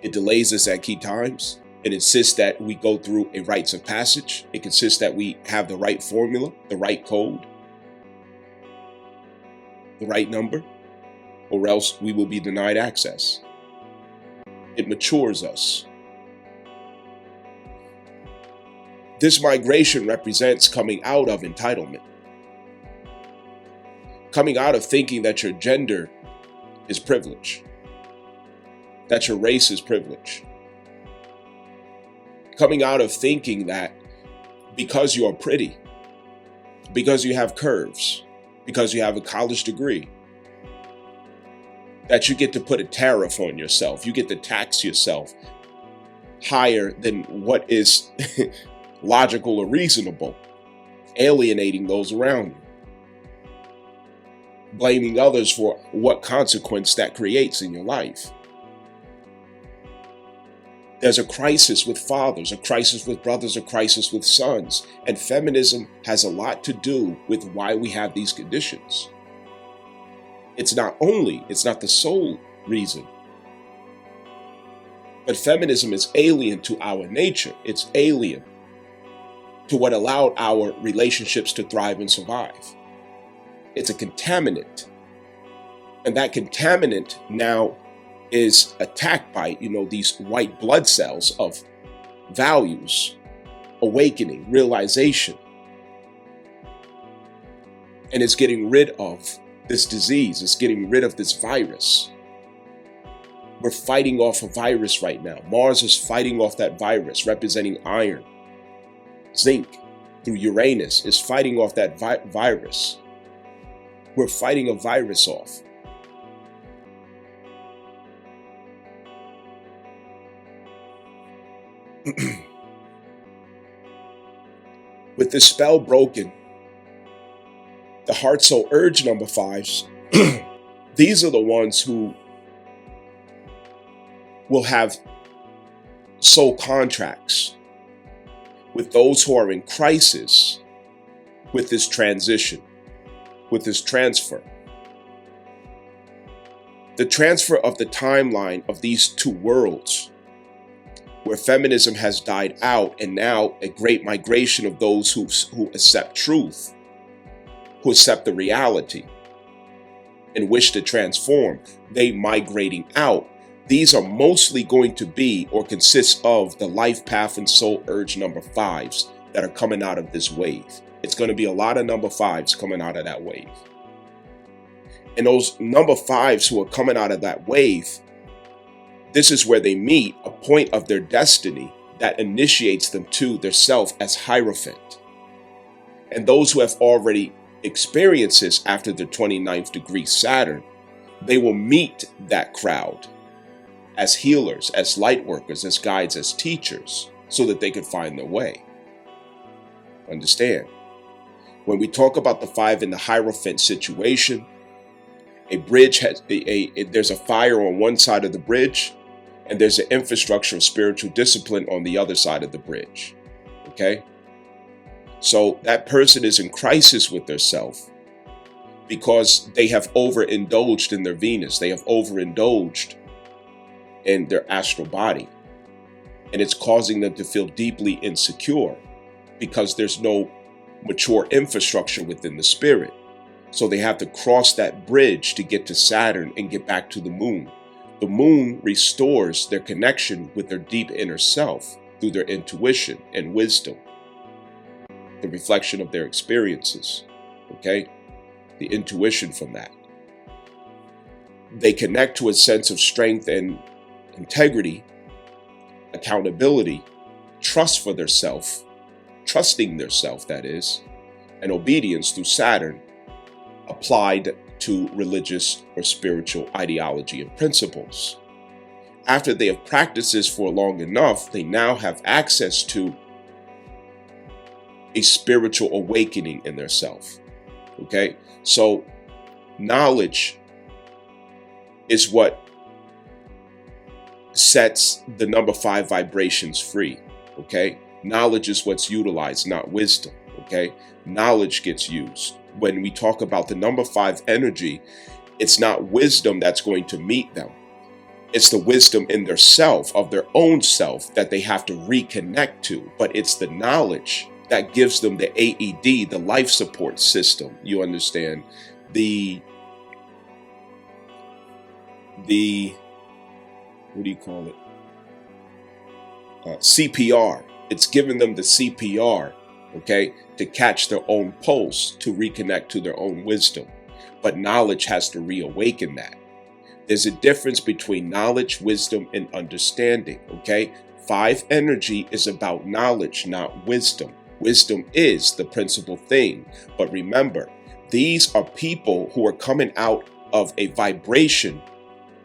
It delays us at key times. It insists that we go through a rites of passage. It insists that we have the right formula, the right code, the right number, or else we will be denied access. It matures us. This migration represents coming out of entitlement, coming out of thinking that your gender is privilege, that your race is privilege, coming out of thinking that because you are pretty, because you have curves, because you have a college degree, that you get to put a tariff on yourself, you get to tax yourself higher than what is logical or reasonable, alienating those around you, blaming others for what consequence that creates in your life. There's a crisis with fathers, a crisis with brothers, a crisis with sons, and feminism has a lot to do with why we have these conditions. It's not the sole reason, but feminism is alien to our nature. It's alien to what allowed our relationships to thrive and survive. It's a contaminant. And that contaminant now is attacked by, these white blood cells of values, awakening, realization. And it's getting rid of this disease. It's getting rid of this virus. We're fighting off a virus right now. Mars is fighting off that virus, representing iron. Zinc, through Uranus, is fighting off that virus. We're fighting a virus off. With the spell broken, the heart soul urge number 5s, these are the ones who will have soul contracts with those who are in crisis with this transition, with this transfer. The transfer of the timeline of these two worlds, where feminism has died out and now a great migration of those who accept truth, who accept the reality and wish to transform, they migrating out. These are mostly going to be or consist of the LifePath and soul urge number 5s that are coming out of this wave. It's going to be a lot of number 5s coming out of that wave. And those number 5s who are coming out of that wave, this is where they meet a point of their destiny that initiates them to their self as Hierophant. And those who have already experienced this after their 29th degree Saturn, they will meet that crowd as healers, as light workers, as guides, as teachers, so that they can find their way. Understand? When we talk about the 5 in the Hierophant situation, a bridge has there's a fire on one side of the bridge, and there's an infrastructure of spiritual discipline on the other side of the bridge. Okay? So that person is in crisis with their self because they have overindulged in their Venus. They have overindulged in their astral body. And it's causing them to feel deeply insecure because there's no mature infrastructure within the spirit. So they have to cross that bridge to get to Saturn and get back to the moon. The moon restores their connection with their deep inner self through their intuition and wisdom, the reflection of their experiences, okay? The intuition from that. They connect to a sense of strength and integrity, accountability, trust for their self, trusting their self, that is, and obedience through Saturn applied to religious or spiritual ideology and principles. After they have practiced this for long enough, they now have access to a spiritual awakening in their self. Okay? So knowledge is what sets the number 5 vibrations free. Okay? Knowledge is what's utilized, not wisdom. Okay? Knowledge gets used. When we talk about the number 5 energy, it's not wisdom that's going to meet them. It's the wisdom in their self, of their own self, that they have to reconnect to. But it's the knowledge that gives them the AED, the life support system. You understand? The what do you call it? CPR. It's giving them the CPR, okay, to catch their own pulse, to reconnect to their own wisdom. But knowledge has to reawaken that. There's a difference between knowledge, wisdom, and understanding, okay? 5 energy is about knowledge, not wisdom. Wisdom is the principal thing. But remember, these are people who are coming out of a vibration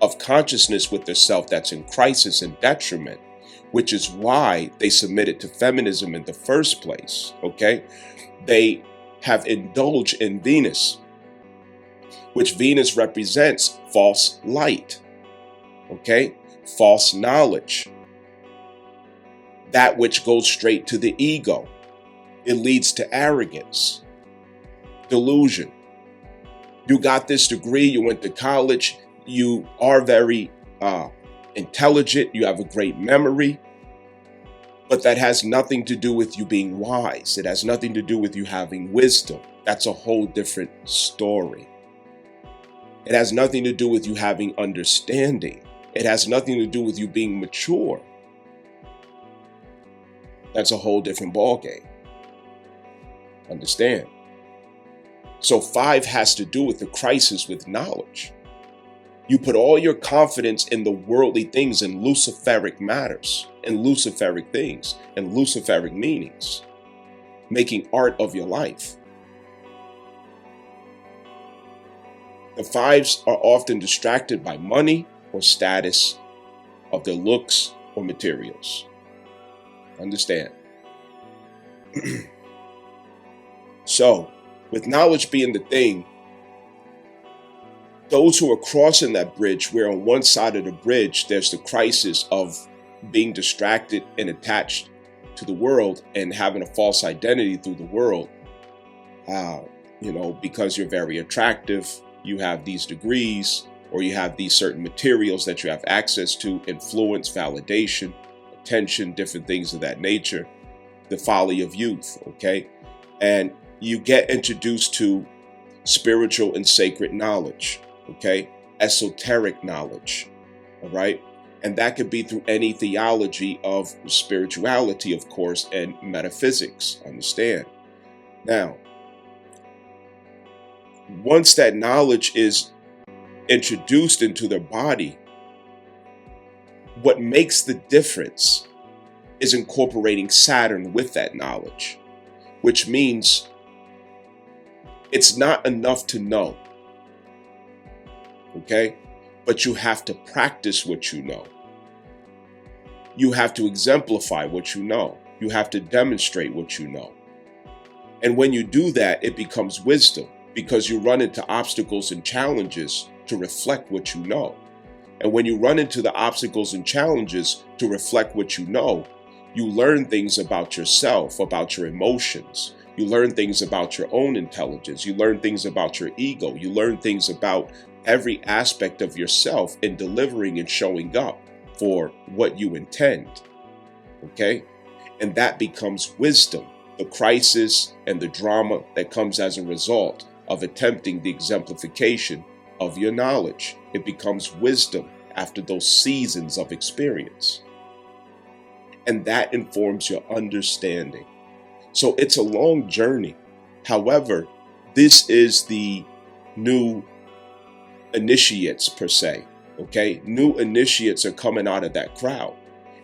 of consciousness with their self that's in crisis and detriment, which is why they submitted to feminism in the first place, okay? They have indulged in Venus, which Venus represents false light, okay? False knowledge, that which goes straight to the ego. It leads to arrogance, delusion. You got this degree, you went to college, you are very intelligent, you have a great memory, but that has nothing to do with you being wise. It has nothing to do with you having wisdom. That's a whole different story. It has nothing to do with you having understanding. It has nothing to do with you being mature. That's a whole different ballgame. Understand? So 5 has to do with the crisis with knowledge. You put all your confidence in the worldly things and luciferic matters and luciferic things and luciferic meanings, making art of your life. The 5s are often distracted by money or status, of their looks or materials. Understand? So, with knowledge being the thing, those who are crossing that bridge, where on one side of the bridge, there's the crisis of being distracted and attached to the world and having a false identity through the world, because you're very attractive, you have these degrees, or you have these certain materials that you have access to, influence, validation, attention, different things of that nature, the folly of youth, okay? And you get introduced to spiritual and sacred knowledge, okay? Esoteric knowledge, all right? And that could be through any theology of spirituality, of course, and metaphysics, understand? Now, once that knowledge is introduced into their body, what makes the difference is incorporating Saturn with that knowledge, which means it's not enough to know, okay? But you have to practice what you know. You have to exemplify what you know. You have to demonstrate what you know. And when you do that, it becomes wisdom, because you run into obstacles and challenges to reflect what you know. And when you run into the obstacles and challenges to reflect what you know, you learn things about yourself, about your emotions. You learn things about your own intelligence. You learn things about your ego. You learn things about every aspect of yourself in delivering and showing up for what you intend. Okay? And that becomes wisdom, the crisis and the drama that comes as a result of attempting the exemplification of your knowledge. It becomes wisdom after those seasons of experience. And that informs your understanding. So it's a long journey. However, this is the new initiates per se, okay? New initiates are coming out of that crowd.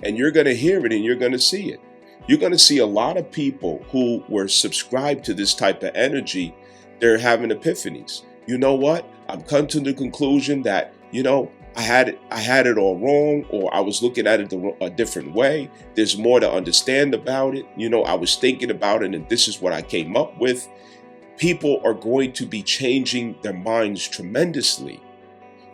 And you're going to hear it and you're going to see it. You're going to see a lot of people who were subscribed to this type of energy. They're having epiphanies. You know what? I've come to the conclusion that, I had it all wrong, or I was looking at it a different way. There's more to understand about it. I was thinking about it and this is what I came up with. People are going to be changing their minds tremendously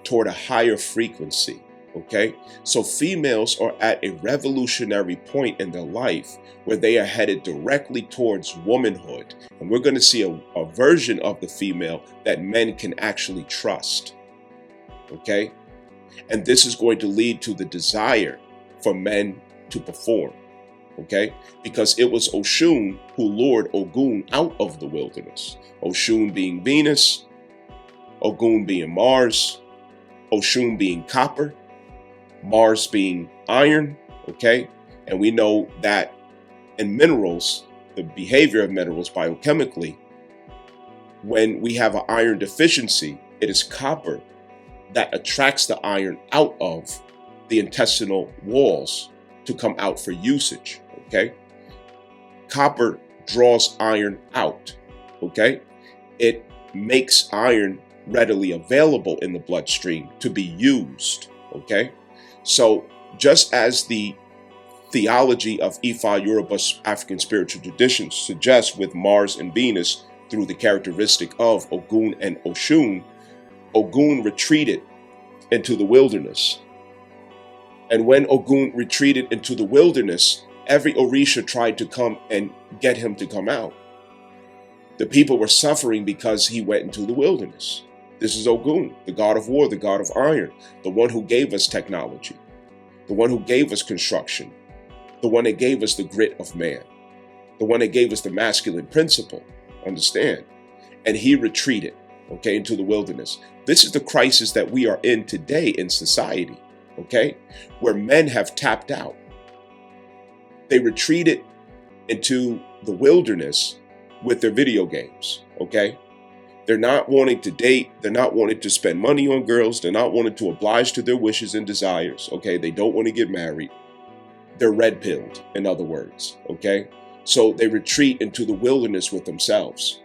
toward a higher frequency. Okay, so females are at a revolutionary point in their life where they are headed directly towards womanhood. And we're going to see a version of the female that men can actually trust. Okay, and this is going to lead to the desire for men to perform. Okay, because it was Oshun who lured Ogun out of the wilderness. Oshun being Venus, Ogun being Mars, Oshun being copper, Mars being iron. Okay, and we know that in minerals, the behavior of minerals biochemically, when we have an iron deficiency, it is copper that attracts the iron out of the intestinal walls to come out for usage. Okay, copper draws iron out. Okay, it makes iron readily available in the bloodstream to be used. Okay, so just as the theology of Ifa Yoruba African spiritual traditions suggests with Mars and Venus through the characteristic of Ogun and Oshun, Ogun retreated into the wilderness. And when Ogun retreated into the wilderness, every Orisha tried to come and get him to come out. The people were suffering because he went into the wilderness. This is Ogun, the god of war, the god of iron, the one who gave us technology, the one who gave us construction, the one that gave us the grit of man, the one that gave us the masculine principle, understand? And he retreated, okay, into the wilderness. This is the crisis that we are in today in society, okay, where men have tapped out. They retreated into the wilderness with their video games, okay? They're not wanting to date. They're not wanting to spend money on girls. They're not wanting to oblige to their wishes and desires, okay? They don't want to get married. They're red-pilled, in other words, okay? So they retreat into the wilderness with themselves.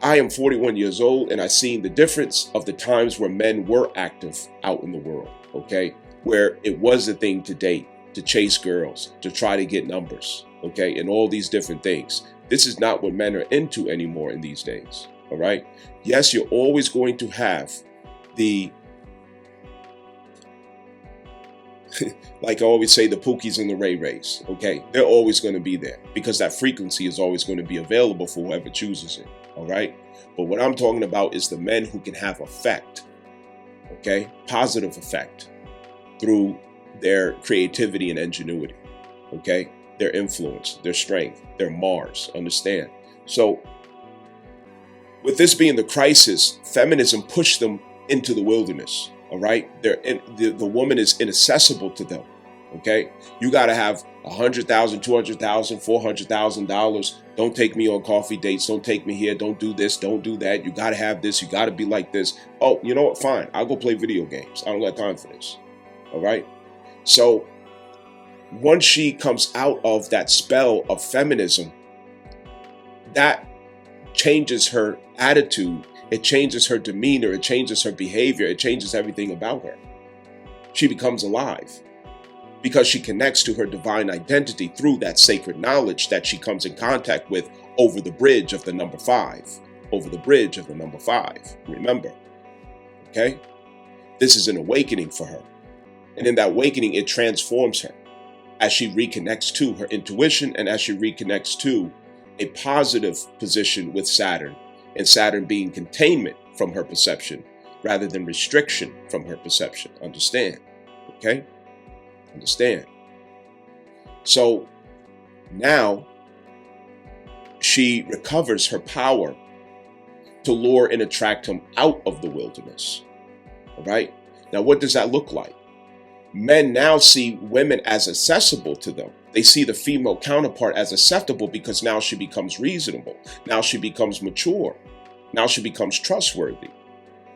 I am 41 years old, and I've seen the difference of the times where men were active out in the world, okay? Where it was a thing to date, to chase girls, to try to get numbers, okay? And all these different things. This is not what men are into anymore in these days, all right? Yes, you're always going to have the, like I always say, the Pookies and the Ray Rays, okay? They're always going to be there because that frequency is always going to be available for whoever chooses it, all right? But what I'm talking about is the men who can have effect, okay? Positive effect through their creativity and ingenuity, okay? Their influence, their strength, their Mars, understand? So with this being the crisis, feminism pushed them into the wilderness, all right? The woman is inaccessible to them, okay? You got to have $100,000, $200,000, $400,000. Don't take me on coffee dates. Don't take me here. Don't do this. Don't do that. You got to have this. You got to be like this. Oh, you know what? Fine. I'll go play video games. I don't got time for this, all right? So once she comes out of that spell of feminism, that changes her attitude. It changes her demeanor. It changes her behavior. It changes everything about her. She becomes alive because she connects to her divine identity through that sacred knowledge that she comes in contact with over the bridge of the number 5. Over the bridge of the number 5. Remember, okay? This is an awakening for her. And in that awakening, it transforms her as she reconnects to her intuition and as she reconnects to a positive position with Saturn, and Saturn being containment from her perception rather than restriction from her perception. Understand? Okay? Understand? So now she recovers her power to lure and attract him out of the wilderness. All right? Now, what does that look like? Men now see women as accessible to them. They see the female counterpart as acceptable because now she becomes reasonable. Now she becomes mature. Now she becomes trustworthy.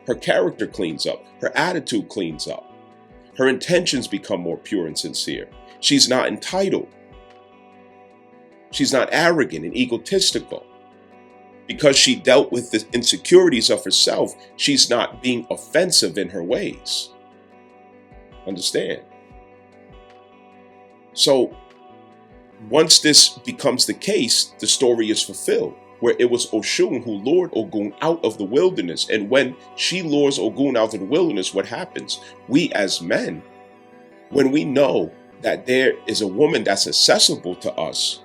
Her character cleans up. Her attitude cleans up. Her intentions become more pure and sincere. She's not entitled. She's not arrogant and egotistical. Because she dealt with the insecurities of herself, she's not being offensive in her ways. Understand? So once this becomes the case, the story is fulfilled. where it was Oshun who lured Ogun out of the wilderness. And when she lures Ogun out of the wilderness, what happens? We as men, when we know that there is a woman that's accessible to us,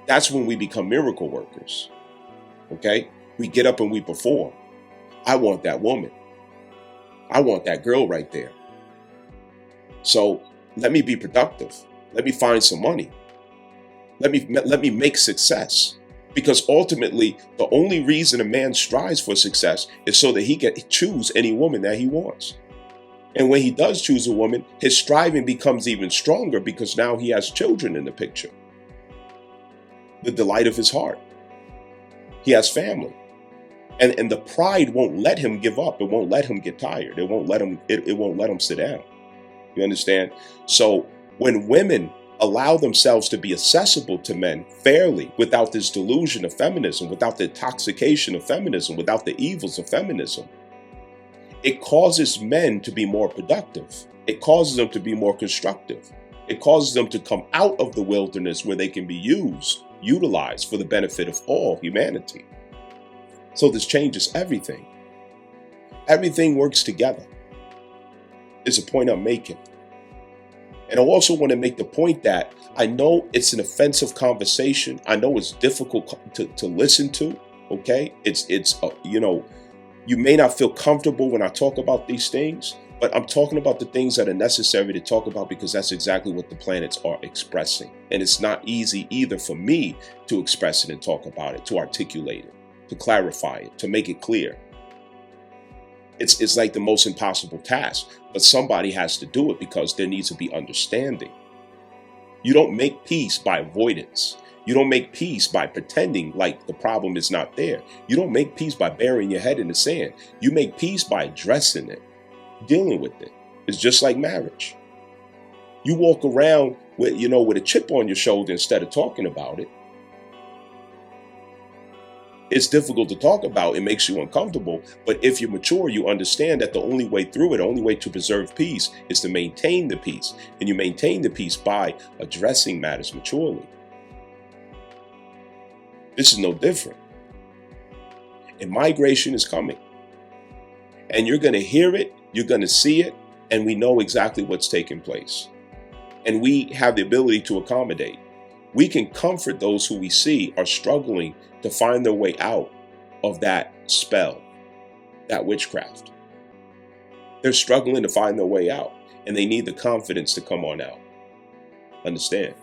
that's when we become miracle workers. Okay? We get up and we perform. I want that woman. I want that girl right there. So let me be productive. Let me find some money. Let me make success. Because ultimately, the only reason a man strives for success is so that he can choose any woman that he wants. And when he does choose a woman, his striving becomes even stronger because now he has children in the picture. The delight of his heart. He has family. And the pride won't let him give up. It won't let him get tired. It won't let him sit down. You understand? So when women allow themselves to be accessible to men fairly, without this delusion of feminism, without the intoxication of feminism, without the evils of feminism, it causes men to be more productive. It causes them to be more constructive. It causes them to come out of the wilderness where they can be utilized for the benefit of all humanity. So this changes everything. Everything works together. Is a point I'm making. And I also want to make the point that I know it's an offensive conversation. I know it's difficult to listen to. Okay, you may not feel comfortable when I talk about these things, but I'm talking about the things that are necessary to talk about because that's exactly what the planets are expressing. And it's not easy either for me to express it and talk about it, to articulate it, to clarify it, to make it clear. It's like the most impossible task, but somebody has to do it because there needs to be understanding. You don't make peace by avoidance. You don't make peace by pretending like the problem is not there. You don't make peace by burying your head in the sand. You make peace by addressing it, dealing with it. It's just like marriage. You walk around with a chip on your shoulder instead of talking about it. It's difficult to talk about. It makes you uncomfortable. But if you're mature, you understand that the only way through it, the only way to preserve peace is to maintain the peace. And you maintain the peace by addressing matters maturely. This is no different. And migration is coming. And you're going to hear it, you're going to see it, and we know exactly what's taking place. And we have the ability to accommodate. We can comfort those who we see are struggling to find their way out of that spell, that witchcraft. They're struggling to find their way out, and they need the confidence to come on out. Understand?